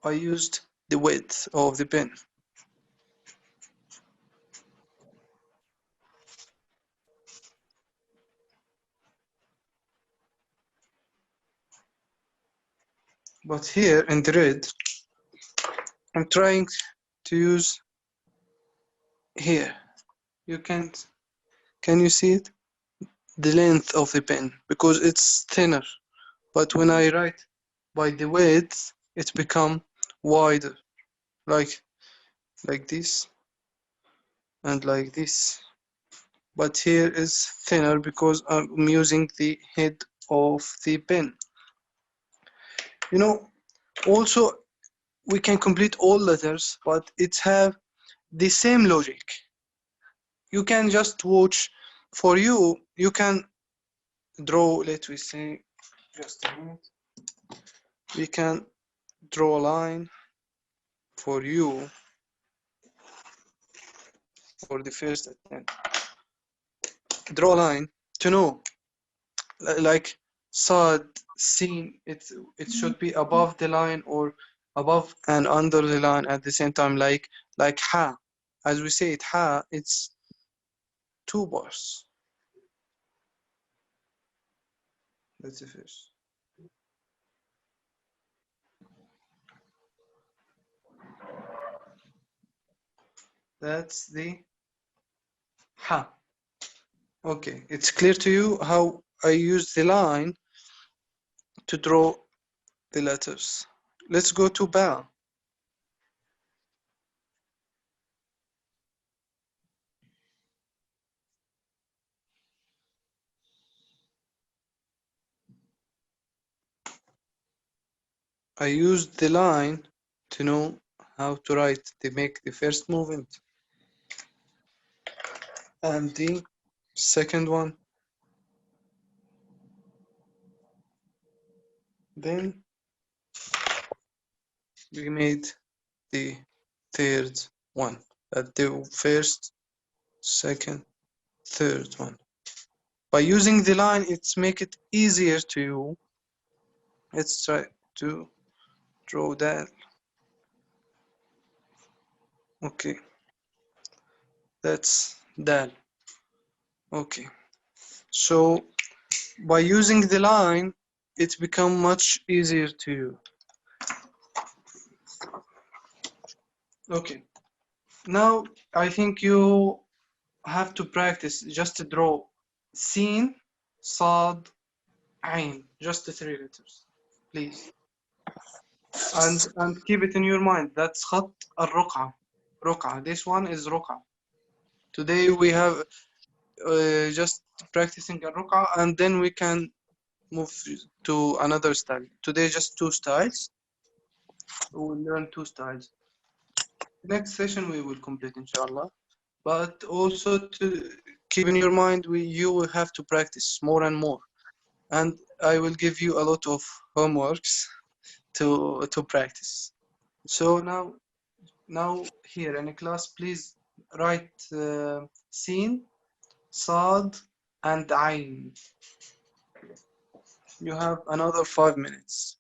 I used the width of the pen. But here in the red, I'm trying to use here. You can't, can you see it? The length of the pen, because it's thinner. But when I write by the width, it's become wider, like this and like this. But here is thinner because I'm using the head of the pen. You know, also we can complete all letters, but it have the same logic. You can just watch. For you, you can draw, let me say, just a minute. We can draw a line for you for the first attempt. Draw a line to know, like side scene, it should be above the line or above and under the line at the same time, like ha. As we say it, ha, it's 2 bars. That's the first. That's the ha. Okay, it's clear to you how I use the line to draw the letters. Let's go to ba. I use the line to know how to write, to make the first movement. And the second one. Then we made the third one. The first, second, third one. By using the line, it's make it easier to you. Let's try to draw that. Okay, that's that. Okay, so by using the line, it's become much easier to you. Okay, now I think you have to practice just to draw sin, sad, ain, just the 3 letters, please. And keep it in your mind. That's khat al-ruqa. Ruqa. This one is ruqa. Today we have just practicing al-ruqa, and then we can move to another style. Today just 2 styles. We will learn 2 styles. Next session we will complete, inshallah. But also to keep in your mind, you will have to practice more and more. And I will give you a lot of homeworks to practice. So now here in class, please write sin, sad, and ain. You have another 5 minutes.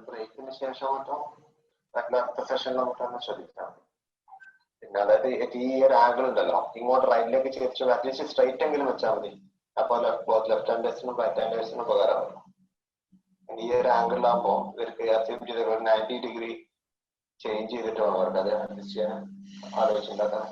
ബ്രേക്കിന് ശേഷം മറ്റും അടുത്ത സെഷനിൽ നമുക്കൊന്ന് ശ്രദ്ധിക്കാം. പിന്നെ അതായത് ഈ ഒരു ആംഗിൾ ഉണ്ടല്ലോ, ഇങ്ങോട്ട് റൈറ്റിലേക്ക് ചേർച്ച് അറ്റ്ലീസ്റ്റ് സ്ട്രൈറ്റ് എങ്കിലും വെച്ചാൽ മതി. അപ്പോൾ ലെഫ്റ്റ് ഹാൻഡേഴ്സിനും റൈറ്റ് ഹാൻഡേഴ്സിനും ഉപകാരമാണ്. ഈ ഒരു ആംഗിളിലാകുമ്പോൾ ഇവർക്ക് അച്ചീവ് ചെയ്ത ഒരു 90 ഡിഗ്രി ചേഞ്ച് ചെയ്തിട്ട് വേണം അവർക്ക് അത് അഡ്ജസ്റ്റ് ചെയ്യാൻ ആലോചിച്ചുണ്ടാക്കാൻ.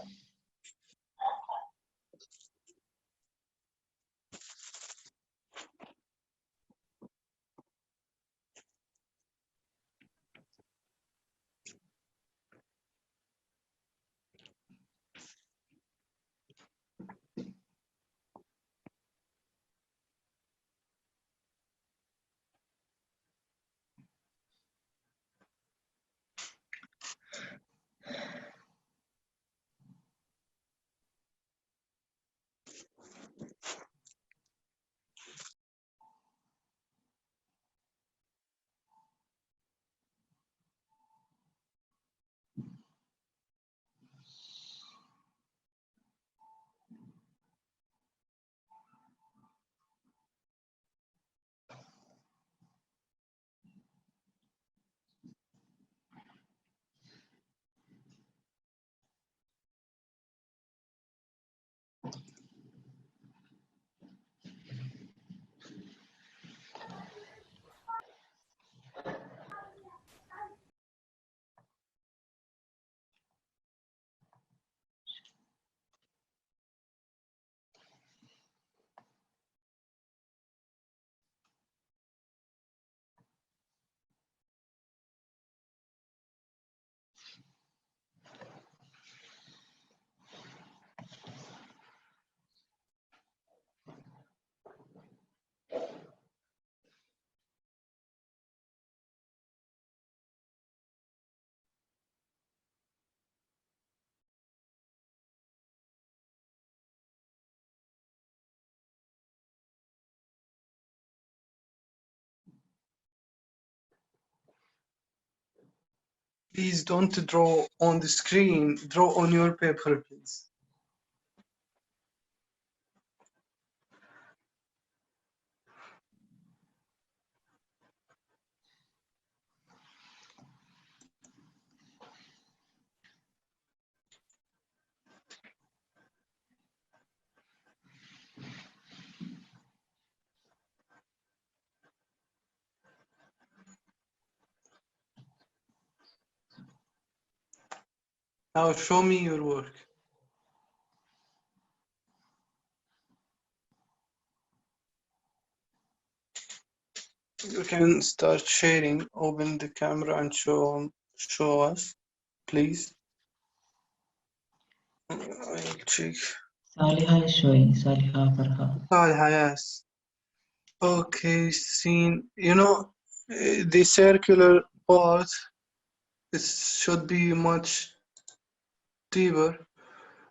Please don't draw on the screen. Draw on your paper, please. Now show me your work. You can start sharing. Open the camera and show us, please. I'll check. Saliha is showing. Saliha Farha. Salha, yes. Okay, scene. You know, the circular part, it should be much deeper.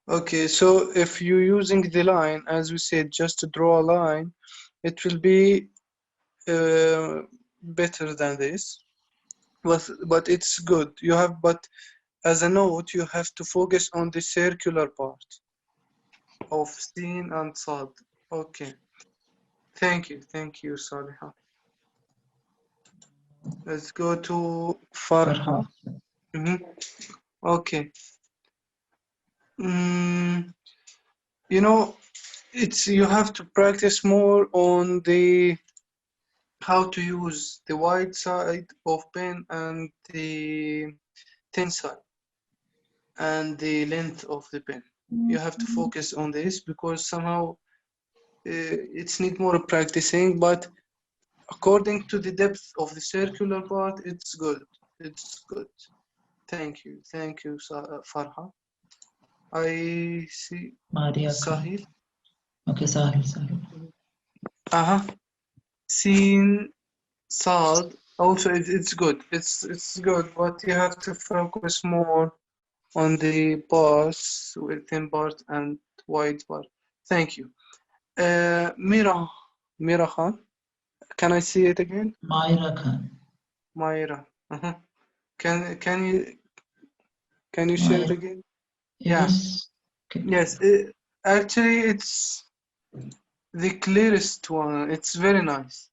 Okay, so if you're using the line, as we said, just to draw a line, it will be better than this. But it's good. You have, but as a note, you have to focus on the circular part of scene and sad. Okay. Thank you, Saliha. Let's go to Farha. Farha. Okay. You know, you have to practice more on the how to use the wide side of pen and the thin side and the length of the pen. You have to focus on this because somehow it's need more practicing, but according to the depth of the circular part, it's good. It's good. Thank you, Farha. I see Maria Sahil. Khan. Okay, Sahil. Scene Sad. Also, it's good. It's good, but you have to focus more on the bars with thin part and wide part. Thank you. Mira Khan. Can I see it again? Myra Khan. Myra. Can you share it again? Yeah. Yes. Okay. Yes. Actually, it's the clearest one. It's very nice.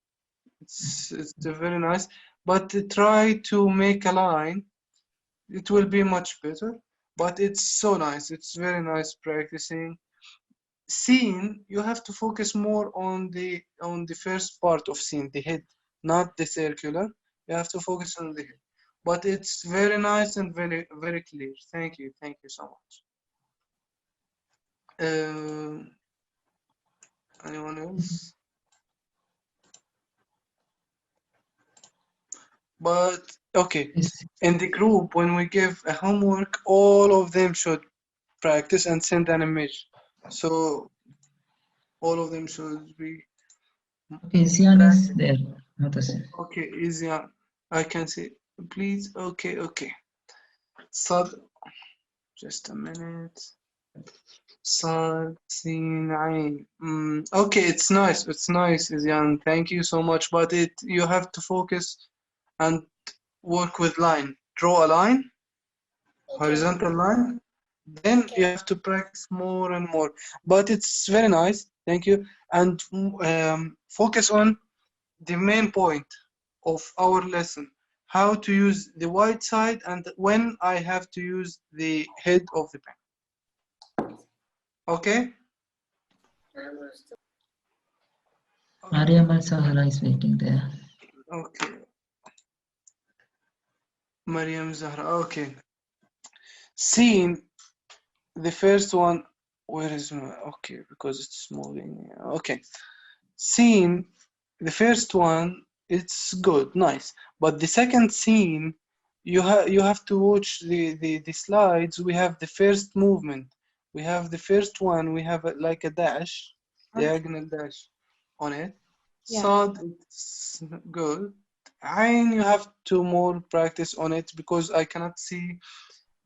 It's very nice. But try to make a line. It will be much better. But it's so nice. It's very nice practicing. Scene, you have to focus more on the first part of scene, the head, not the circular. You have to focus on the head. But it's very nice and very clear. Thank you so much. Anyone else? But okay, in the group when we give a homework, all of them should practice and send an image. So all of them should be. Okay, Zian is there. Okay, Zian, I can see. Please, okay. Sad, just a minute. Sad, Sinain. Okay, it's nice, Zian. Thank you so much. But you have to focus and work with line. Draw a line, horizontal line. Then you have to practice more and more. But it's very nice. Thank you. And focus on the main point of our lesson, how to use the wide side and when I have to use the head of the pen. Okay? Mariam Al-Sahara is waiting there. Okay. Mariam Zahra, okay. Scene, the first one, where is my, okay, because it's moving. Okay. Scene, the first one, it's good, nice. But the second scene, you have to watch the slides. We have the first movement. We have the first one, we have like a dash, diagonal dash on it. Yeah. So it's good. Ain, you have to more practice on it because I cannot see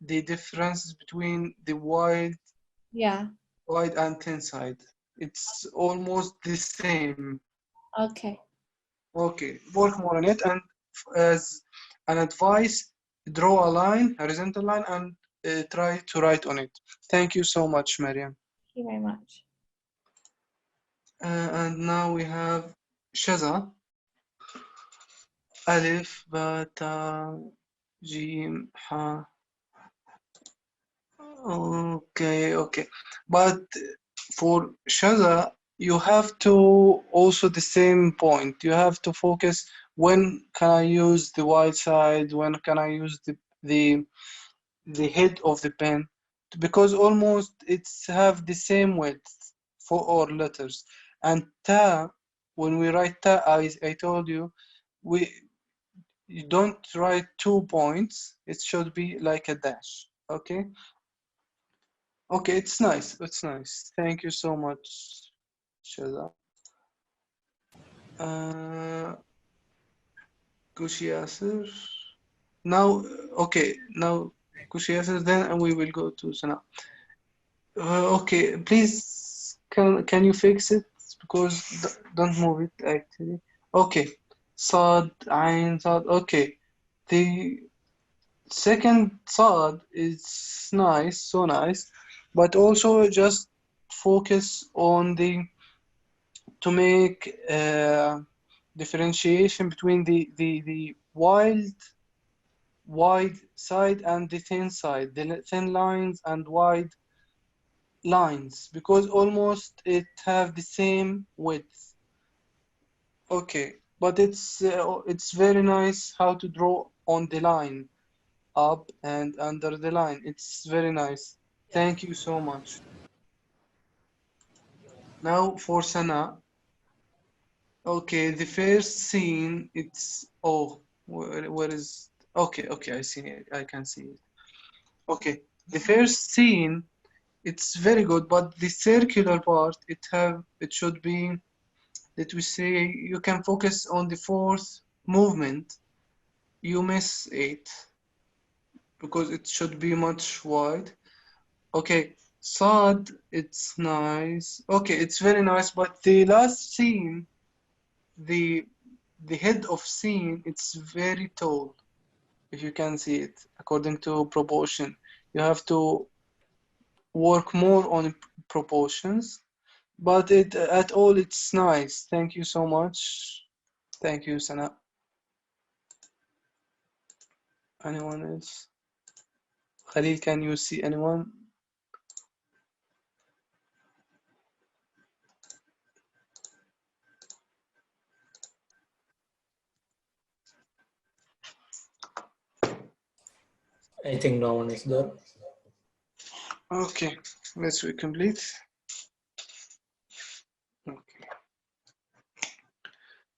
the difference between the wide and thin side. It's almost the same. Okay. Okay, work more on it. And as an advice, draw a line, horizontal line, and try to write on it. Thank you so much, Mariam. Thank you very much. And now we have Shaza. Alif, Ba, Ta, Jim, Ha. Okay. But for Shaza, you have to also the same point. You have to focus when can I use the wide side, when can I use the head of the pen, because almost it's have the same width for all letters. And ta, when we write ta, I told you, you don't write 2 points. It should be like a dash. Okay. Okay, it's nice. It's nice. Thank you so much, Shaza. Kushi Yasir. Now, okay, now Kushi Yasir, then we will go to Sana. Okay, please, can you fix it? Because don't move it actually. Okay, Sad, Ain, Sad. Okay, the second Sad is nice, so nice, but also just focus on the to make differentiation between the wide side and the thin side, the thin lines and wide lines, because almost it have the same width. Okay, but it's very nice how to draw on the line, up and under the line. It's very nice. Thank you so much. Now for Sana. Okay, the first scene, it's, oh, where is, okay, I see it, I can see it. Okay, the first scene, it's very good, but the circular part, it should be, let we say, you can focus on the fourth movement, you miss it, because it should be much wide. Okay, Sad, it's nice. Okay, it's very nice, but the last scene, the head of scene, it's very tall, if you can see it according to proportion. You have to work more on proportions, but it at all it's nice. Thank you so much. Thank you, Sana. Anyone else? Khalil, can you see anyone? I think no one is there. Okay, let's complete. Okay.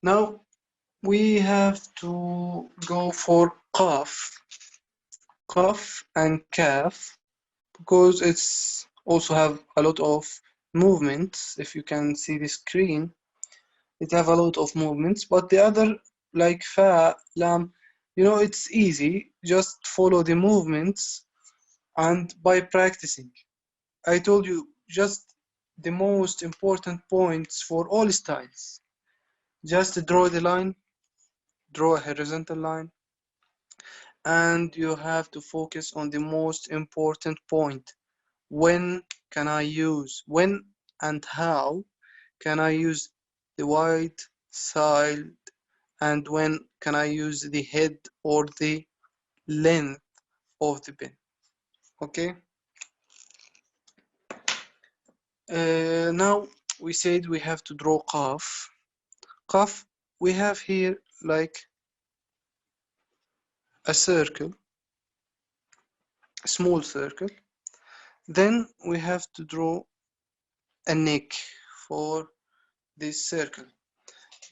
Now we have to go for qaf and kaf, because it's also have a lot of movements. If you can see the screen, it have a lot of movements, but the other, like fa, lam, it's easy. Just follow the movements, and by practicing, I told you just the most important points for all styles. Just draw the line, draw a horizontal line, and you have to focus on the most important point. When and how can I use the wide side, and when can I use the head or the length of the pen? Okay. Now we said we have to draw qaf. Qaf, we have here like a circle, a small circle. Then we have to draw a neck for this circle.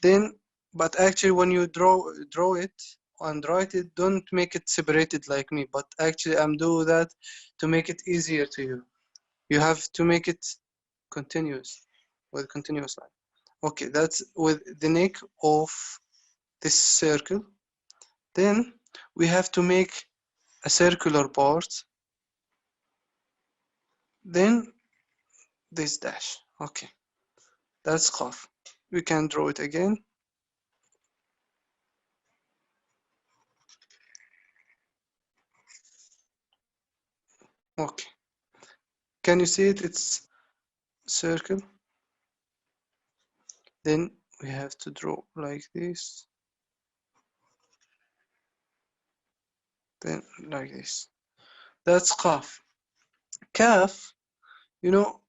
Then, but actually when you draw it and write it, don't make it separated like me, but actually I'm doing that to make it easier to you. You have to make it continuous, with continuous line. Okay, that's with the neck of this circle. Then we have to make a circular part, then this dash. Okay, that's qaf. We can draw it again. Okay. Can you see it? It's circle. Then we have to draw like this. Then like this. That's qaf. Kaf, you know,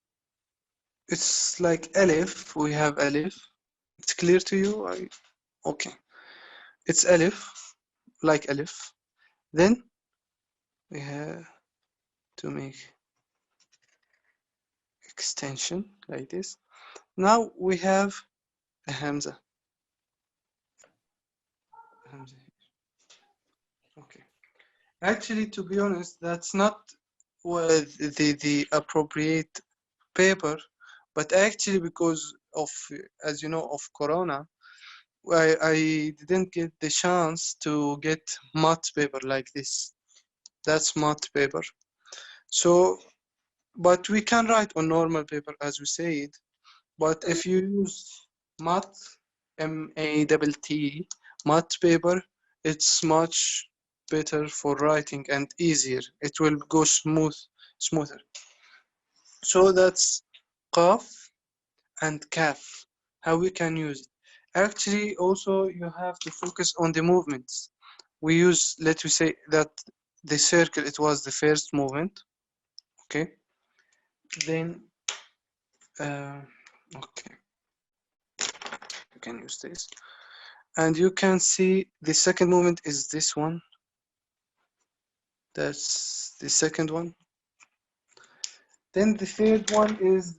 it's like alif. We have alif. It's clear to you? Okay. It's alif, like alif. Then we have to make extension like this. Now we have a hamza. Okay. Actually, to be honest, that's not the appropriate paper, but actually because of, as you know, of Corona, I didn't get the chance to get matte paper like this. That's matte paper. So, but we can write on normal paper as we said. But if you use matte, M-A-T-T, matte paper, it's much better for writing and easier. It will go smoother. So that's qaf and kaf, how we can use it. Actually, also you have to focus on the movements. We use, let me say that the circle, it was the first movement. Okay. Then, okay, you can use this. And you can see the second movement is this one. That's the second one. Then the third one is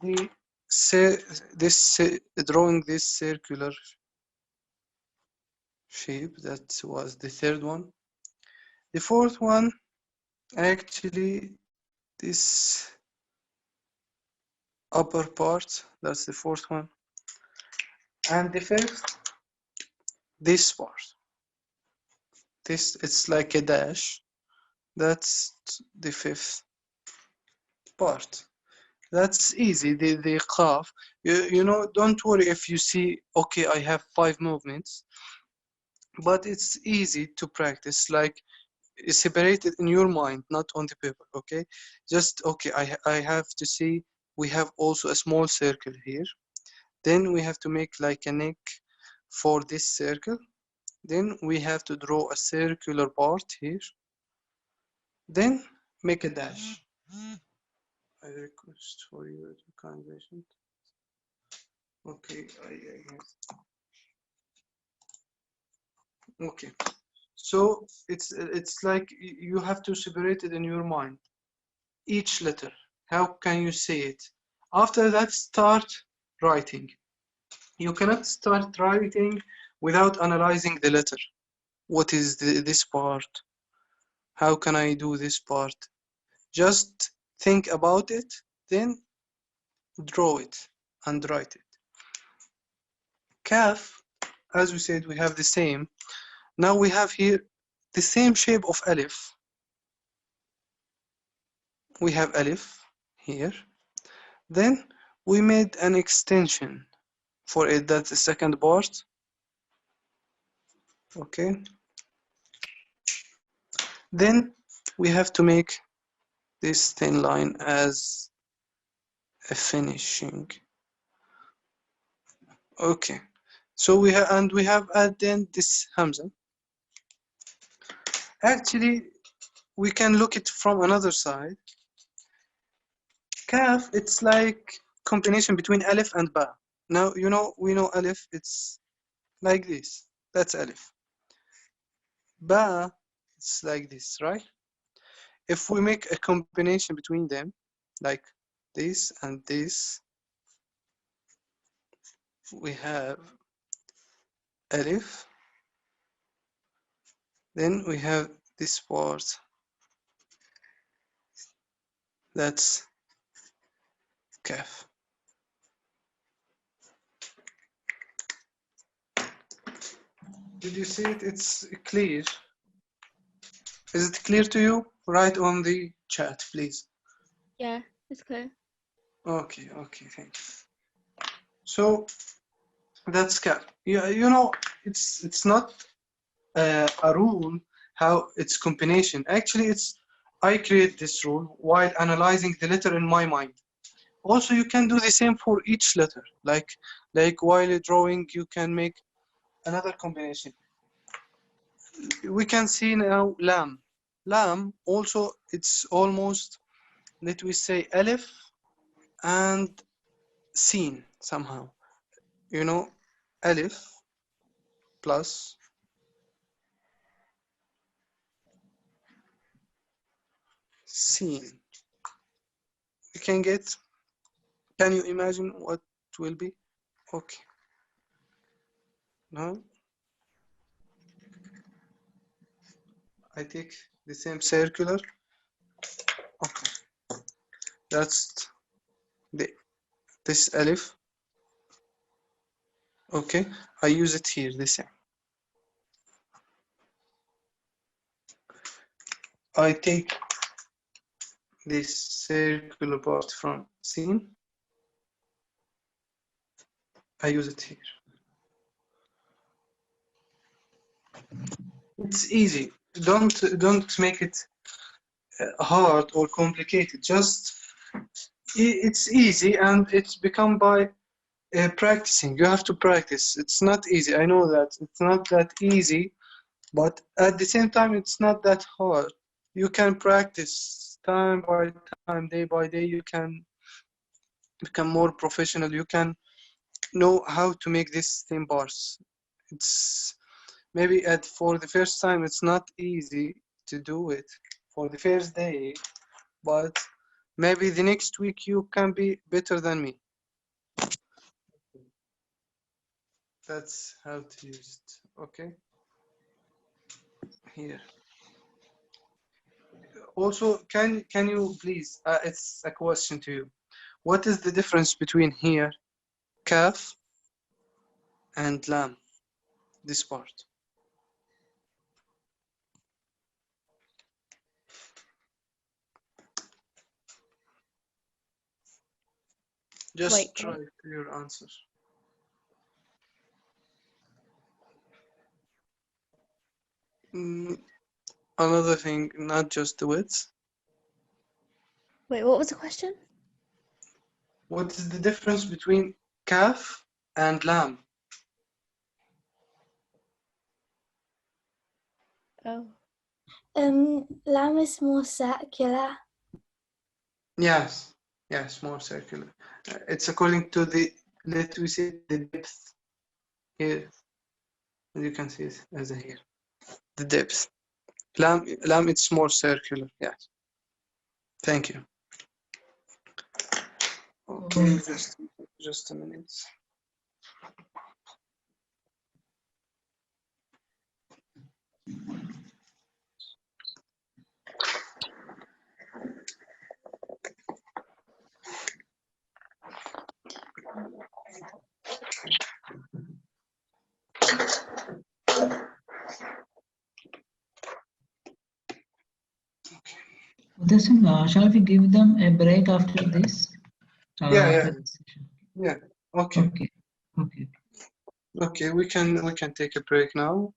drawing this circular shape. That was the third one. The fourth one, actually, this upper part. That's the fourth one. And the fifth, this part. This, it's like a dash. That's the fifth part. That's easy. The qaf. You know, don't worry if you see, okay, I have 5 movements, but it's easy to practice. Like, separate it in your mind, not on the paper. Okay, just okay. I have to see. We have also a small circle here. Then we have to make like a neck for this circle. Then we have to draw a circular part here. Then make a dash. I request for you to kind patient. Okay, okay. So it's like you have to separate it in your mind. Each letter. How can you say it? After that, start writing. You cannot start writing without analyzing the letter. What is this part? How can I do this part? Just think about it, then draw it and write it. Kaf, as we said, we have the same. Now we have here the same shape of alif. We have alif here. Then we made an extension for it. That's the second part. Okay. Then we have to make this thin line as a finishing. Okay. So we have added this hamza. Actually, we can look it from another side. Kaf, it's like combination between alif and ba. Now, you know, we know alif, it's like this. That's alif. Ba, it's like this, right? If we make a combination between them, like this and this, we have alif. Then we have this part. That's kaf. Did you see it? It's clear. Is it clear to you? Write on the chat, please. Yeah, it's clear. Okay, thank you. So that's kaf. Yeah, you know, it's not a rule how it's combination. Actually, it's I create this rule while analyzing the letter in my mind. Also, you can do the same for each letter. Like while drawing, you can make another combination. We can see now lam. Lam also, it's almost, let we say, alif and sin somehow. You know, alif plus sin. You can get, can you imagine what it will be? Okay. Now I take the same circular. Okay. That's this alif. Okay. I use it here, the same. I take this circular part from sin. I use it here. It's easy. Don't make it hard or complicated. Just it's easy, and it's become by practicing. You have to practice. It's not easy. I know that it's not that easy, but at the same time, it's not that hard. You can practice time by time, day by day. You can become more professional. You can know how to make these thin bars. It's maybe for the first time, it's not easy to do it for the first day, but maybe the next week you can be better than me. That's how to use it. Okay. Here. Also, can you please? It's a question to you. What is the difference between here, kaf, and lam? This part. Just Wait, try your answer. Another thing, not just the width. wait, what was the question? What is the difference between kaf and lam? Oh. Lamb is more circular. Yes, more circular. It's according to the, let we say, the depth here. You can see it as a here. The depth. Lam, it's more circular. Yes. Thank you. Okay, just a minute. Shall we give them a break after this? After this session? Yeah. Okay. Okay. Okay. We can take a break now.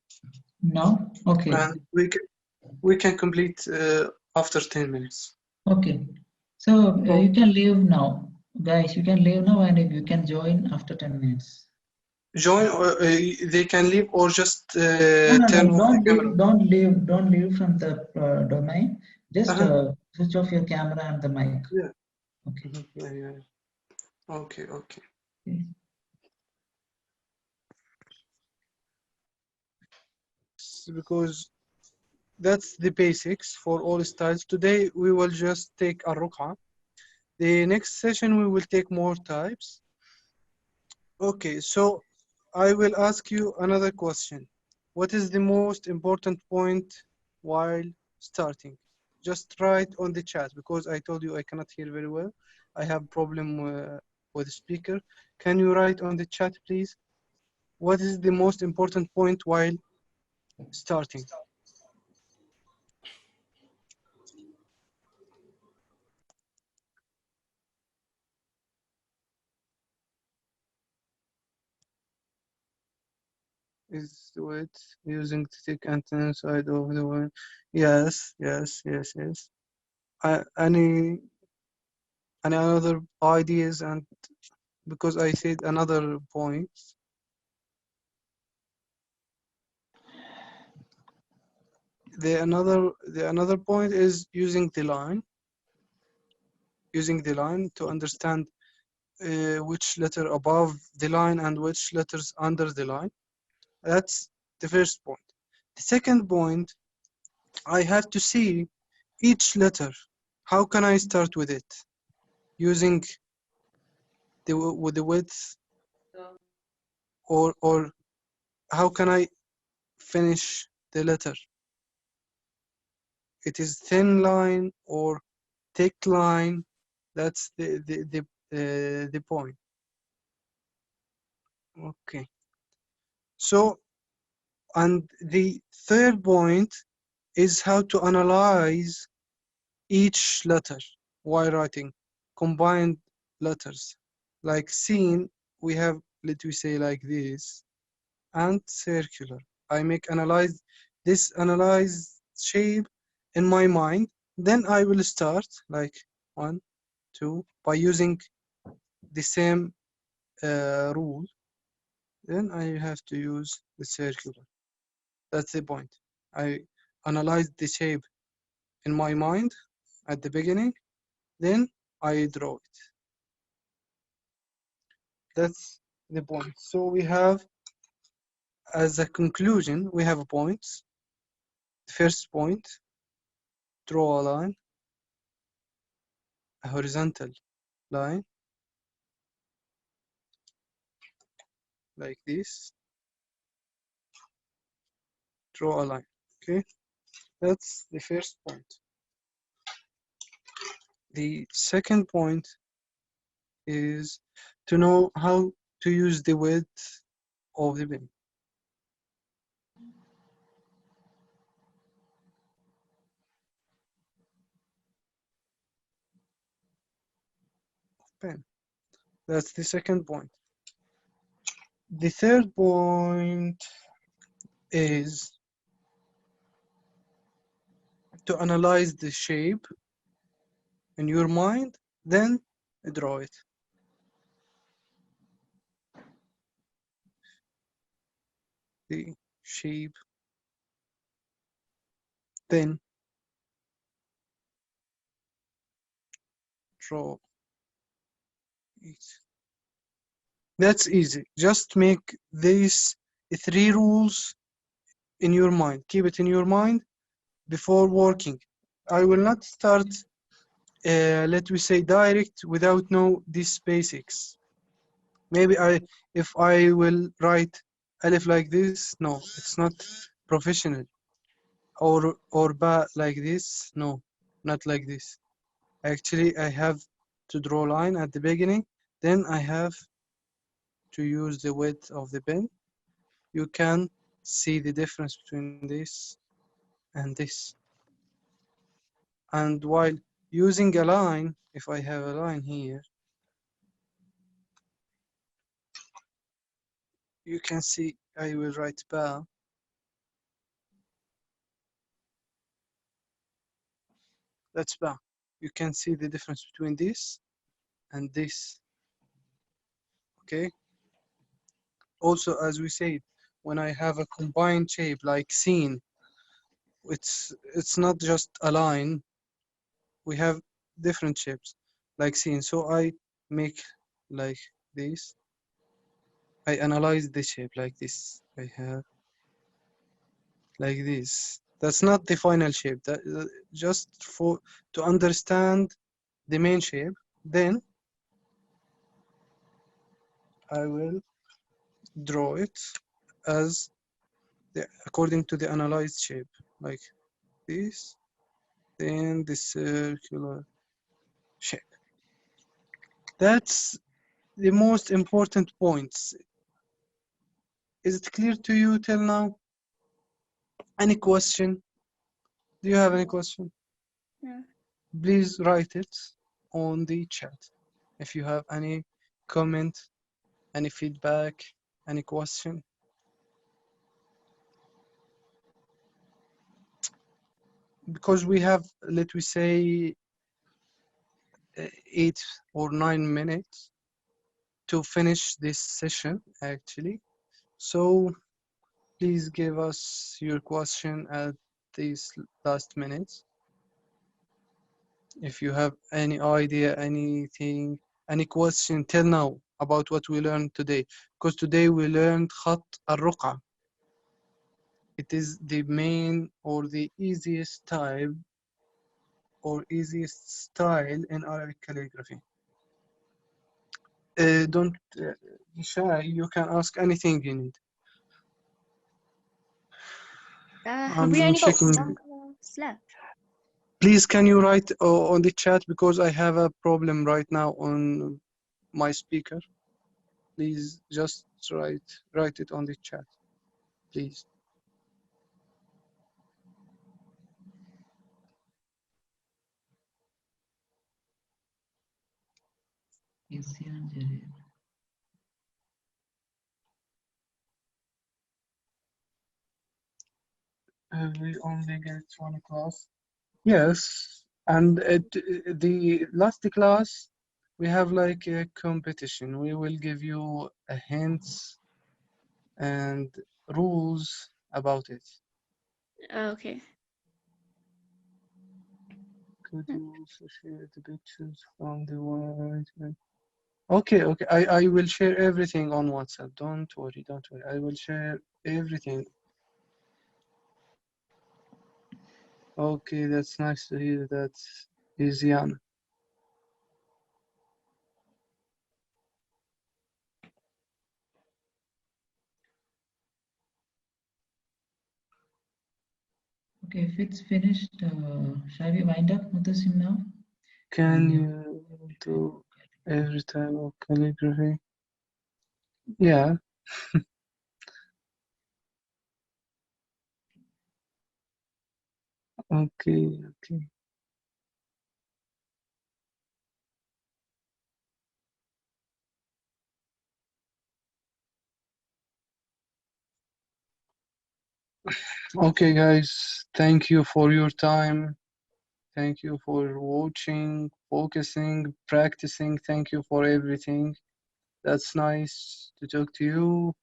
Now? Okay. And we can complete after 10 minutes. Okay. So you can leave now, guys. You can leave now, and you can join after 10 minutes. Join, or they can leave, or just No, turn off the camera. Don't leave from the domain. Just switch off your camera and the mic. Yeah. Okay. Yeah. Okay. Because that's the basics for all styles. Today we will just take a ruk'a. The next session we will take more types. Okay, so I will ask you another question. What is the most important point while starting? Just write on the chat, because I told you I cannot hear very well. I have problem with the speaker. Can you write on the chat, please? What is the most important point while starting? Is it using the thick antenna side of the one? Yes. any other ideas? And because I said another point. The another point is using the line to understand which letter above the line and which letters under the line. That's the first point. The second point, I have to see each letter. How can I start with it? Using with the width, or how can I finish the letter? It is thin line or thick line. That's the point. Okay. So, and the third point is how to analyze each letter while writing combined letters. Like seen, we have, let me say, like this, and circular. I make this analyzed shape in my mind. Then I will start like 1, 2 by using the same rule. Then I have to use the circular. That's the point. I analyze the shape in my mind at the beginning, then I draw it. That's the point. So we have, as a conclusion, we have points. The first point, draw a line, a horizontal line, like this. Draw a line. Okay, that's the first point. The second point is to know how to use the width of the pen. That's the second point. The third point is to analyze the shape in your mind, then draw it. The shape, then draw it. That's easy. Just make these 3 rules in your mind. Keep it in your mind before working. I will not start, let me say, direct without know these basics. Maybe if I will write alif like this, no, it's not professional. Or ba like this, no, not like this. Actually, I have to draw line at the beginning, then I have to use the width of the pen. You can see the difference between this and this. And while using a line, if I have a line here, you can see I will write ba. That's ba. You can see the difference between this and this. Okay. Also, as we said, when I have a combined shape like scene, it's not just a line. We have different shapes like scene. So I make like this. I analyze the shape like this. I have like this. That's not the final shape. That just to understand the main shape. Then I will draw it as according to the analyzed shape, like this. Then the circular shape. That's the most important points. Is it clear to you till now? Any question? Do you have any question? Yeah. Please write it on the chat. If you have any comment, any feedback, any question. Because we have, let me say, 8 or 9 minutes to finish this session actually. So please give us your question at these last minutes. If you have any idea, anything, any question till now about what we learned today, because today we learned خط الرقعة. It is the main or the easiest type or easiest style in Arabic calligraphy. Don't be shy, you can ask anything you need. Have we I'm only got checking. one class left? Please, can you write on the chat because I have a problem right now on my speaker. Please just write it on the chat, please. We only get one class. Yes, and the last class we have like a competition. We will give you a hints and rules about it. Okay. Could you also share the pictures from the website? Okay, I will share everything on WhatsApp. Don't worry. I will share everything. Okay, that's nice to hear that, Izian. Okay, if it's finished, shall we wind up Mutasim now? Can you do every type of calligraphy? Yeah. Okay. Okay, guys. Thank you for your time. Thank you for watching, focusing, practicing. Thank you for everything. That's nice to talk to you.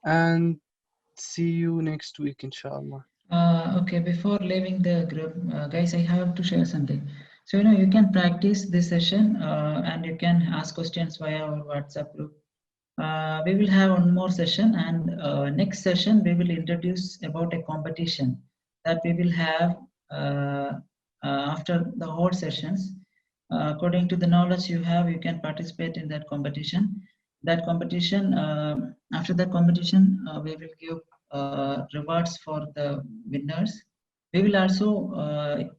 And see you next week, inshallah. Okay, before leaving the group, guys, I have to share something. So, you can practice this session and you can ask questions via our WhatsApp group. We will have one more session, and next session we will introduce about a competition that we will have after the whole sessions. According to the knowledge you have, you can participate in that competition. That competition, after that competition, we will give rewards for the winners. We will also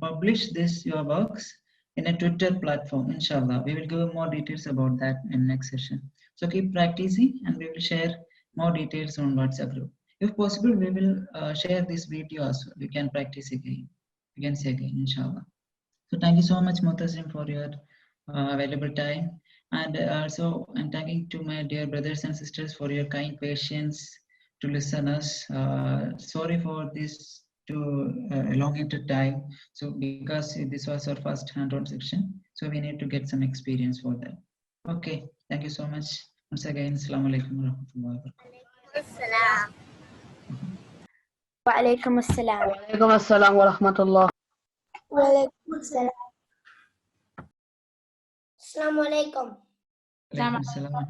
publish your works in a Twitter platform, inshallah. We will give more details about that in next session. So keep practicing and we will share more details on WhatsApp group. If possible, we will share this video as well. You can practice again. You can say again, inshallah. So thank you so much, Mutasim, for your valuable time. And also, I'm thanking to my dear brothers and sisters for your kind patience to listen us. Sorry for this to elongated time. So because this was our first hand-on section, so we need to get some experience for that. Okay, thank you so much. Once again, Assalamu alaikum warahmatullahi wabarakatuh. وعليكم السلام. وعليكم السلام ورحمة الله. وعليكم السلام. السلام عليكم. Alaikum assalam.